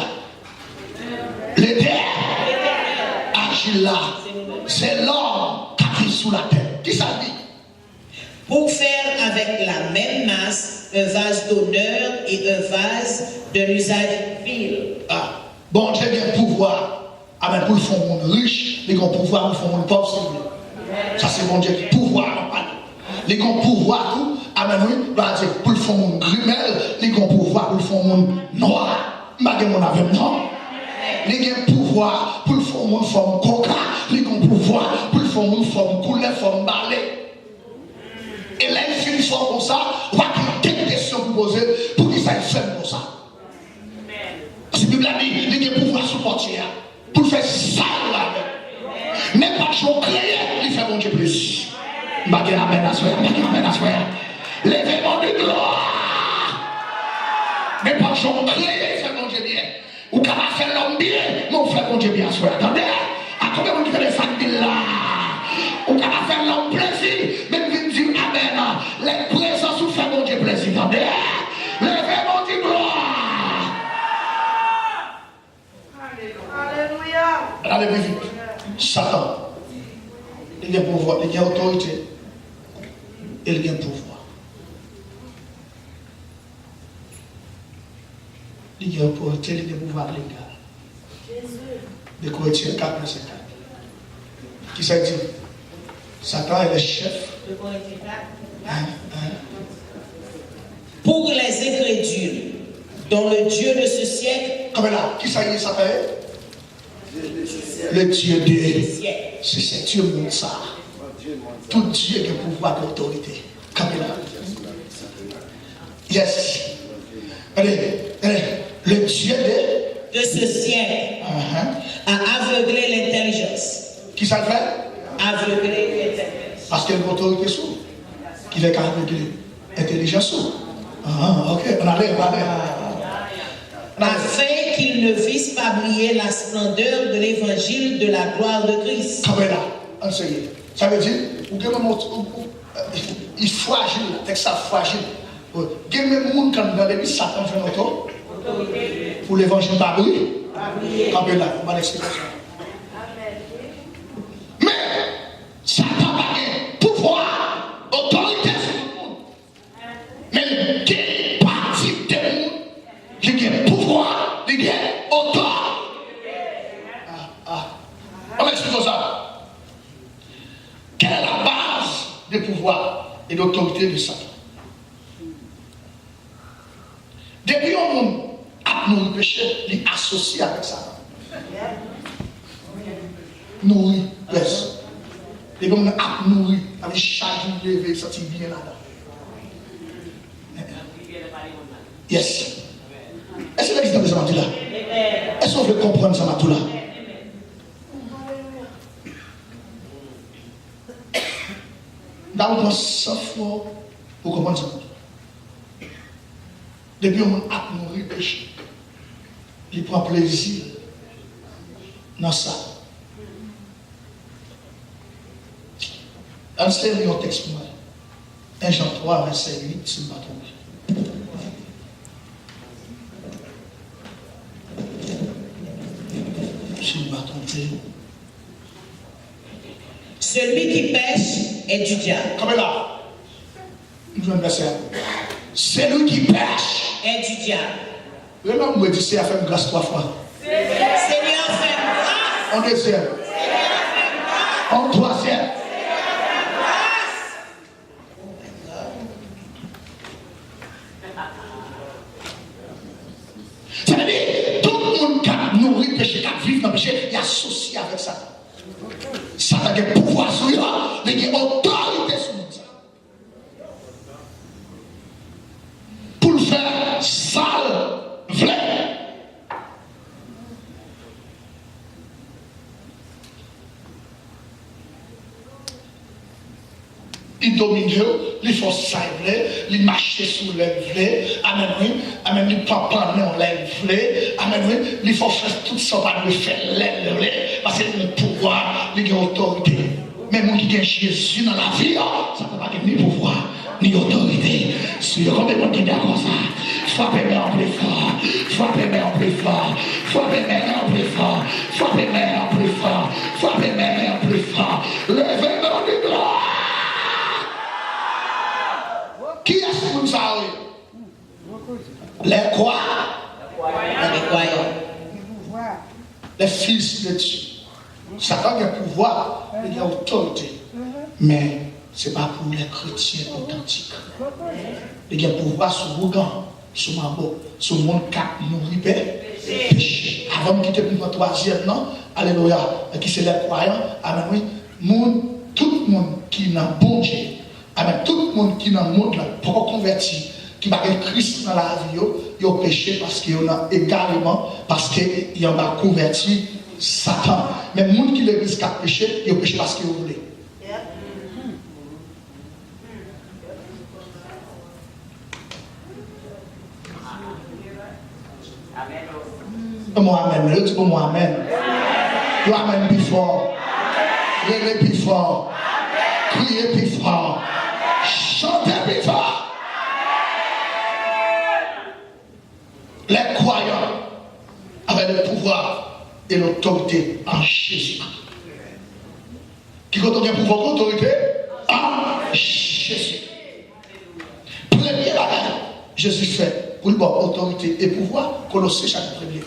L'éternel. Argile là, c'est l'homme qui vit sous la terre. Qui ça dit? Pour faire avec la même masse un vase d'honneur et un vase d'un usage vil. Ah, bon Dieu a un pouvoir. Amen, pour le faire monde riche, les grands pouvoirs pour le faire monde pauvre. Ça c'est bon Dieu, pouvoir. Les grands pouvoirs, tout, amen, oui, pour le faire monde grimel, les grands pouvoirs pour le faire monde noir. Malgré mon avec non. Les grands pouvoirs pour le faire monde forme coca, les grands pouvoirs pour le faire monde forme couleur, forme balai. Et là, il fait une fois comme ça, on va qu'il y ait des questions pour poser pour qu'il s'aille faire comme ça. Parce que la Bible a dit, il y a des pouvoirs sous portier pour faire ça avec. Même pas de choses créées, il fait bon Dieu plus. Amen à soi, amen à soi. Levez-moi de gloire. Même pas de choses créées, il fait bon Dieu bien. Ou qu'on va faire l'homme bien, mais on fait bon Dieu bien à soi. Attendez, attendez, on dit que les femmes disent là. Ou qu'on va faire l'homme plaisir, même vite dire amen. Les présences ou fait bon Dieu plaisir. Attendez, levez-moi de gloire. Allez vite. Satan, il y a pouvoir, il y a autorité, il y a pouvoir. Il y a autorité, il y a pouvoir légal. De Corinthiens 4, verset 4. Qui ça dit? Satan est le chef. Pour les incrédules, dont le Dieu de ce siècle. Comme là, qui ça y est, Satan est? Le Dieu de c'est Dieu montre ça. Tout Dieu qui a pouvoir d'autorité. Comme là. Yes. Allez, le Dieu de ce siècle a aveuglé l'intelligence. Qui ça le fait? Aveuglé l'intelligence. Parce qu'il y a une autorité sourde. Qui fait qu'aveuglé l'intelligence sourde. Ah, ok. On allait. Afin qu'ils ne vissent pas briller la splendeur de l'évangile de la gloire de Christ. Comme là, enseignez. Ça veut dire, il est fragile, le texte est fragile. Il y a même des gens qui dans l'église, Satan fait notre pour l'évangile pas briller. Comme là, on va l'expliquer. Mais, Satan n'a pas pouvoir, autorité sur le monde. Mais, quelle partie de monde qui a pouvoir, qui a autorité. On explique ça. Quelle est la base du pouvoir et de l'autorité de Satan? Depuis un monde a nourri le péché, il est associé avec Satan. Nourri, yes. Depuis un monde a nourri, avec chaque jour levé, ça tient bien là-dedans. Yes. Est-ce que l'existence de ce matin là? Est-ce qu'on veut comprendre ce matin là? D'abord, 100 fois pour comprendre ça. Depuis qu'on a nourri le péché, il prend plaisir dans ça. Enseignez un texte pour moi. 1 Jean 3, verset 8, si je ne me trompe. Si je ne me trompe. Celui qui pêche est du diable. Comme là. Nous allons verser. Celui qui pêche est du diable. Le nom me dit c'est à faire grâce 3 fois. Seigneur, fais grâce. En deuxième. En troisième. Ça veut dire tout le monde qui a nourri le péché, qui a vécu dans le péché, il est associé avec ça. Ça a des pouvoirs sur lui, il a autorité sur nous. Pour le faire sale, vrai. il domine, il faut s'aimer, il marche sur les amen, oui, amen, il prend pas les amen, oui, il faut faire tout ça par le faire parce que le pouvoir, il y a autorité. Mais mon qui a Jésus dans la vie, ça ne peut pas avoir ni pouvoir, ni autorité. Si vous avez des gens comme ça, frappez-moi en plus fort, frappez-moi en plus fort, frappez-moi en plus fort, frappez-moi en plus fort, frappez-moi en plus fort. Levez-moi du gloire. Qui est-ce que vous avez? Les quoi? Les croyants. Les fils de Dieu. Satan a pouvoir, il a autorité. Mais ce n'est pas pour les chrétiens authentiques. Il a pouvoir sur Bougan, sur Mambo, sur le monde cap nourri péché. Avant de quitter pour le troisième, non? Alléluia. Qui c'est les croyants? Amen. Oui. Tout le monde qui n'a pas bon Dieu. Amen. Tout le monde qui n'a pas monde là, pour convertir, qui va être Christ dans la vie, il a péché parce qu'il y a également, parce qu'il a converti Satan. Mais le monde qui l'église qui a péché, il a péché parce qu'il voulait. Moi, amen. Je dis pour moi, amen. You amen plus fort. Levez plus fort. Criez plus fort. Chantez plus fort. Les croyants avec le pouvoir et l'autorité en Jésus. Qui compte bien pouvoir et l'autorité en Jésus. Premier bagage, Jésus fait pour le bon autorité et pouvoir, Colossiens chapitre 1er,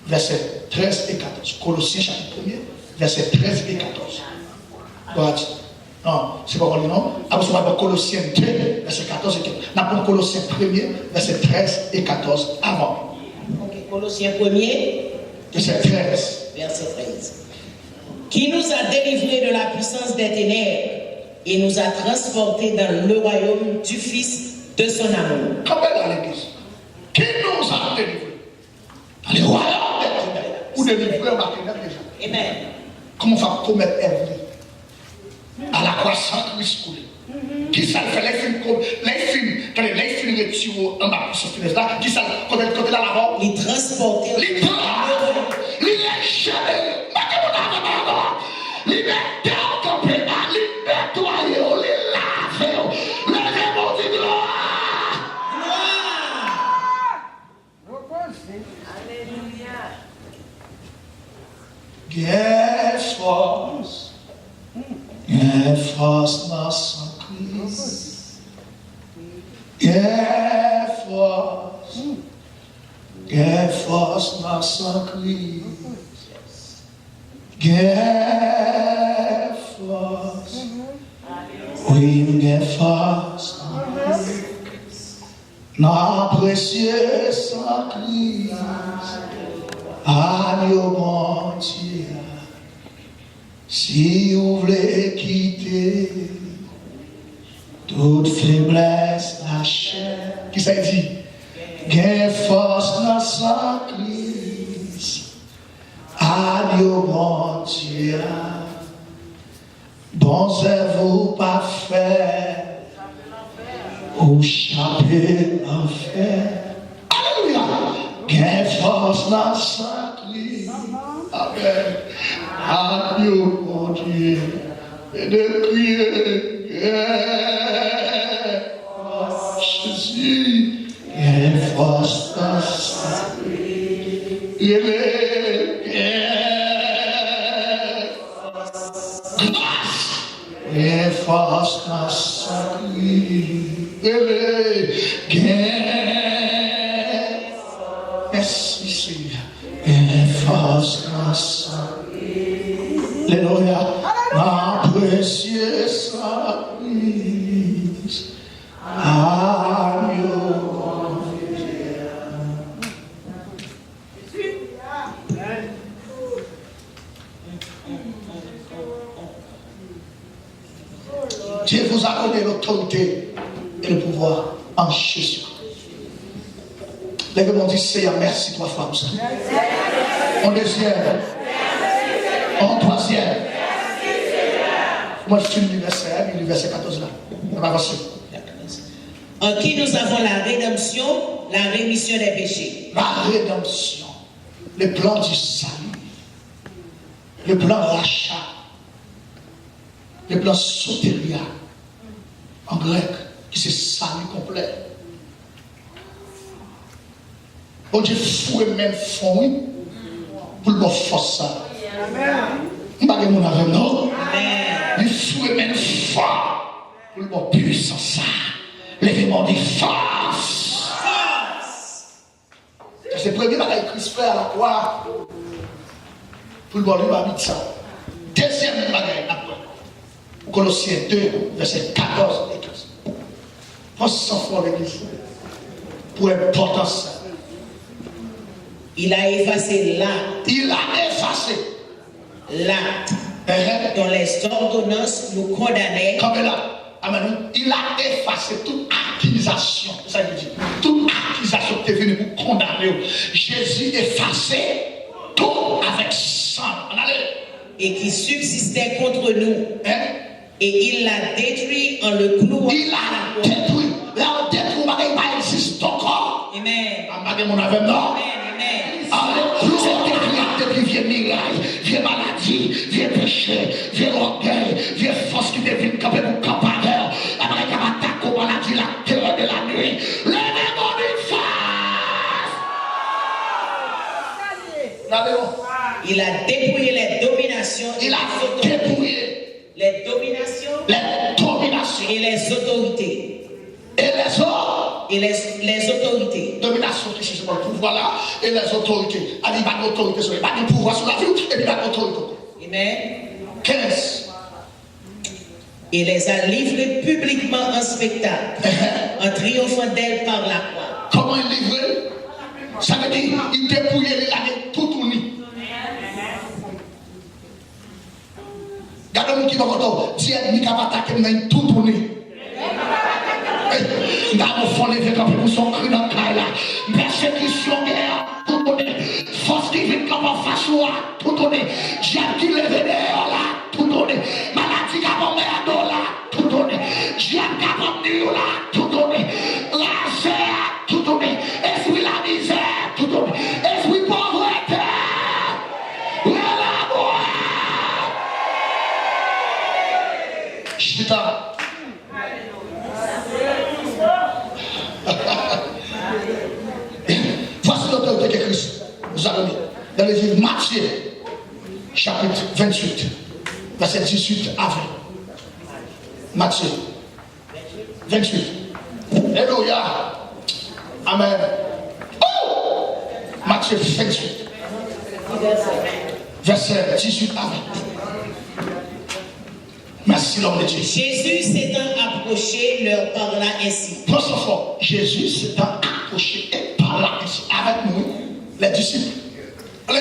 versets 13 et 14. Colossiens chapitre 1er, versets 13 et 14. Non, c'est pas bon, non. Après, on va voir Colossiens 2, verset 14 et 15. Nous avons Colossiens 1er, verset 13 et 14 avant. Ok, Colossiens 1er, verset 13. Verset 13. Qui nous a délivrés de la puissance des ténèbres et nous a transportés dans le royaume du Fils de son amour. Quand même dans l'église, qui nous a délivrés dans le royaume des ténèbres ou délivrés dans les ténèbres déjà. Amen. Comment on va promettre Ève à la croissance Christ coulée. Qui ça fait les films retirés en bas sur ce là, qui ça côté là là-bas, Les transporter, les prendre, les lécher, les mettre en compagnie, les nettoyer, les laver, les remonter de gloire. Alléluia. Get force. Get force dans son Christ. Get force. Get force dans son Christ. Get force. Oui, get force dans précieux son Christ. Agneau mon Dieu. Si vous voulez quitter toute faiblesse, la chair, qui ça dit? Gain force dans son Christ. Adieu mon Dieu. Bon c'est vous parfait. Ou chapé l'enfer. Alléluia. Gain force dans son Christ. Amen. Adieu mon Dieu, et de crier, Jésus, et force dans sa vie, il est grâce, et force dans sa vie, il est merci Seigneur, et force dans sa vie. Alléluia, ma précieuse sacrifice, agneau mon Dieu. Dieu vous a donné l'autorité et le pouvoir en Jésus. Les gens dit Seigneur, merci 3 fois pour ça. En deuxième. En troisième. Moi, je finis le verset 1 et le verset 14 là. On va avancer. En qui nous avons la rédemption, la rémission des péchés. La rédemption. Le plan du salut. Le plan rachat. Le plan sotéria. En grec, qui c'est salut complet. Bon Dieu, fouet même fond, pour le bon force ça. Je ne sais pas mon avec non. Il fouet même fort, pour le bon puissance ça. L'événement des forces. C'est le premier bagage Christ fait à la croix. Pour le bon lui habite ça. Deuxième bagage après. Colossiens 2, verset 14 et 15. Force sans foi l'église. Pour importance. Il a effacé l'acte. Il a effacé l'acte dont les ordonnances nous condamnaient. Comme là, amen. Il a effacé toute accusation. C'est ça qu'il dit. Toute accusation qui est venue pour condamner. Jésus effacé tout avec sang. Et qui subsistait contre nous. Et il l'a détruit en le clouant. Il l'a détruit. Là, détruit, il va exister encore. Amen. Mon avec non. Amen. Amen. Depuis vieux mirage, vieux maladie, vieux péché, vieux orgueil, vieux force qui devine camper pour campagnard. Après qu'il attaque aux maladies, la terreur de la nuit. Le démon d'une face. Il a dépouillé les dominations. Il a dépouillé les dominations et les autorités. Et les autorités. Domination qui c'est le pouvoir là et les autorités. Il n'y a pas d'autorité sur les pas de pouvoir sur la vie et il n'y a pas d'autorité. Amen. 15. Et les a livrés publiquement en spectacle, en triomphant d'elle par la croix. Comment il livrait? Ça veut dire il dépouillait les années tout tourné. Regardez-moi qui va voir. Dieu n'est pas attaquer dans tout tourné. Nous avons levé comme pour son cri dans le cas là. Persécution, guerre, tout donné. Force qui vient comme en face à tout donné. Diable qui lève dehors là, tout donné. Maladie qui a bombé à dos là, tout donné. Diable qui a bombé là, tout donné. L'argent, tout donné. Esprit la misère, tout donné. Esprit pauvreté. La mort. Chita. Voici l'autorité que Christ nous a donnée dans le livre Matthieu, chapitre 28, verset 18 à 20. Matthieu 28. Alléluia. Amen. Oh! Matthieu 28, verset 18 à 20. Merci l'homme de Dieu. Jésus s'étant approché, leur parla ainsi. Pense fort. Jésus s'étant approché et parla ainsi avec nous, les disciples. Allez.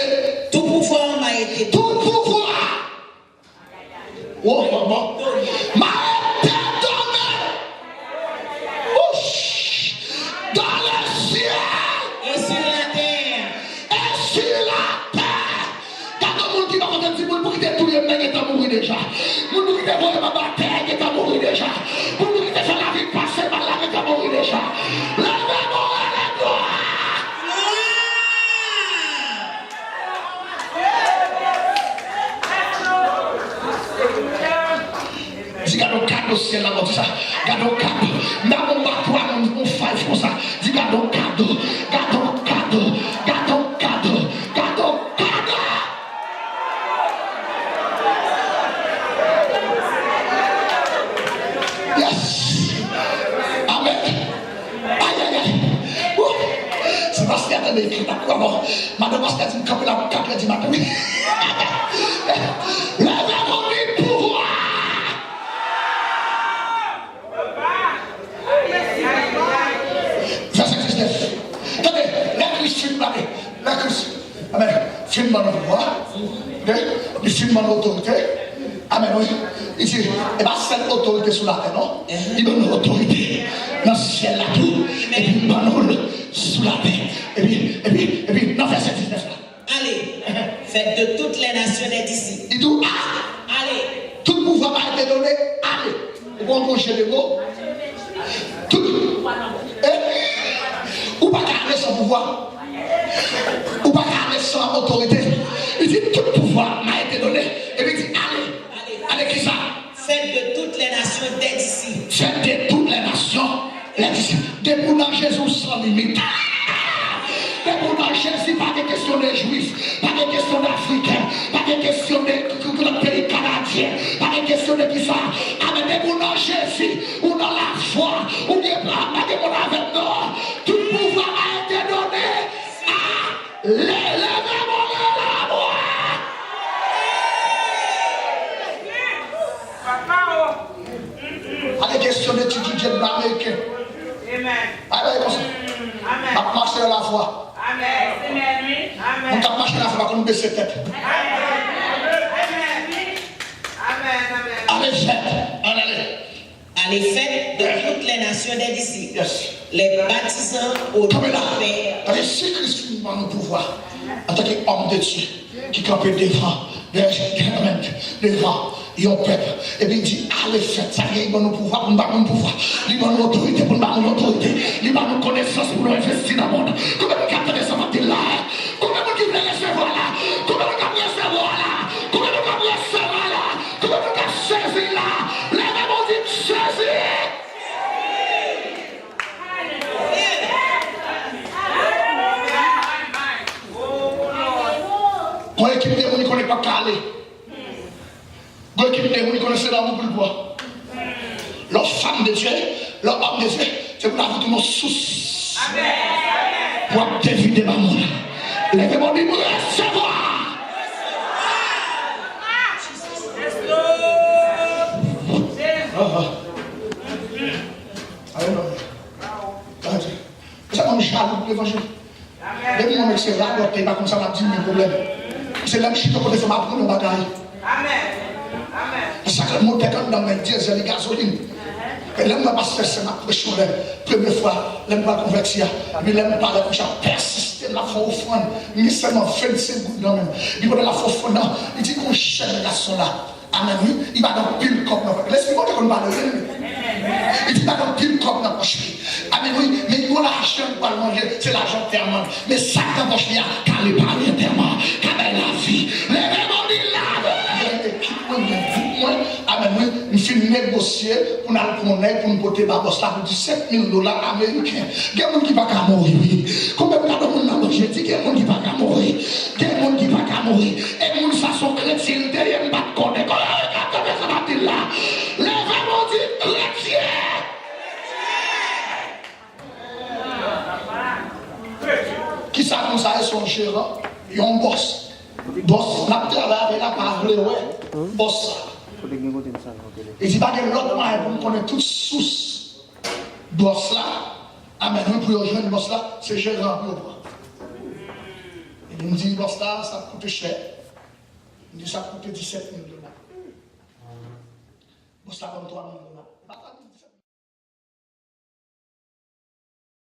Tout pouvoir m'a été donné. Tout pouvoir. Oh, bon. M'a été donné. Dans le ciel. Et sur la terre. Et sur la terre. Quand le monde qui va vous dire, pour quitter tout le monde qui est mort déjà. Pour nous quitter voir ma bataille qui est mort déjà. Pour nous quitter faire la vie passer par là qui est mort déjà. Levez-moi les doigts. Dis gardons cadeau ciel là comme ça. Gardons cadeau. N'a pas toi on fait comme ça. Dis gardons cadeau. Gardons cadeau. Gardons cadeau. Gardons cadeau. Yes. Amen. Aïe aïe aïe. C'est parce qu'il y a des écrits d'accord. Bon, madame parce qu'elle dit quand la carte dit madame. Levez-moi du pouvoir. Verset 19. Attendez, la Christ filme la Christ. Amen. Filme dans le pouvoir. Il filme dans l'autorité. Amen. Oui. Il dit, et pas cette autorité sur la terre, non? Il donne l'autorité dans le ciel là tout. Et puis il donne sous la terre. Et puis, dans verset 19 là. Allez, faites de toutes les nations des disciples. Il dit, allez, Tout pouvoir m'a été donné, allez. Vous comprenez les mots? Tout. Ou pas carrer son pouvoir. Ou pas carrer son autorité. Il dit tout pouvoir m'a été donné. Et puis il dit allez. Allez qui ça? Faites de toutes les nations des disciples. Faites de toutes les nations les disciples. Debout dans Jésus sans limite. Debout dans Jésus, pas de question des juifs, pas de question d'Africains, pas de question de pays canadien, pas de question de qui ça. Amen. Debout dans Jésus, ou dans la foi, ou des plans, pas de mon avec nous. Tout pouvoir a été donné à l'élever mon amour. Pas de question d'étudier de l'américain. Amen. Allez, comme ça. Amen. On va marcher dans la foi. Amen. On va marcher dans la foi, comme baisser tête. Allez, faites. Allez, faites de toutes les nations des disciples. Yes. Les baptisant au nom Comme du là. Père. Allez, si Christ nous donne le pouvoir, en tant qu'homme de Dieu, qui campe devant, devant, yon peuple. Et puis il dit, allez, faites ça, il donne le pouvoir pour nous donner le pouvoir. Il donne l'autorité pour nous donner l'autorité. Il donne nous connaissance pour nous investir dans le monde. Combien de gens qui ce matin là? Combien de gens qui veulent recevoir là? Combien de gens qui veulent recevoir là? Combien de gens qui veulent recevoir là? Combien de gens qui saisir là? Les mêmes ont dit, saisir. Quand l'équipe de gens ne connaît pas calé. Quand l'équipe de gens ne connaît pas l'amour pour le bois. Leur femme de Dieu, leur homme de Dieu, c'est pour avoir nos sources. Pour dévider ma monde. Lèvez-moi dit pour recevoir. C'est comme jaloux pour l'évangile. Depuis mon excès, là, il pas comme ça, m'a dit mes problèmes. C'est là que je suis côté de ma propre bagaille. C'est ça que le mot est dans mes diesel et gasoline. Et là, je ne passe pas ma pression. Première fois, je ne pas convertir. Mais là, je ne parle pas, j'ai persisté dans la foi offrande. Mais seulement 25 gouttes dans même. Il va dans la foi offrande. Il dit qu'on cherche les garçons là. Amen. Il va dans pile comme dans. Laisse-moi qu'on parle de lui. Il dit, dans pile comme dans la poche. Amen. Oui, mais il doit l'argent pour le manger. C'est l'argent terment. Mais ça dans la poche, il y a qu'à les parler terment. Qu'à la vie. Les vraiment dit là. Amen. Oui, il fait négocier pour nous porter ma bosse là pour $17,000 américains. Il y a des gens qui ne vont pas mourir. Combien de gens qui vont mourir? Je dis qu'il y a des gens qui ne vont pas mourir. Il y a des gens qui ne vont pas mourir. Et les gens qui sont chrétiens, ils ne vont pas connaître. Comment ça va-t-il là? Les vraiment dit chrétiens. Qui ça comme ça est son gérant? Il y a un boss. Boss, n'a pas travaillé, n'a pas parlé, ouais. Boss. Et si pas que l'autre moyen pour nous connaître toutes sources. Boss là, amen, nous pour rejoindre boss là, c'est gérant pour moi. Et il me dit, boss là, ça coûte cher. Il me dit, ça coûte $17,000. Boss là, comme toi,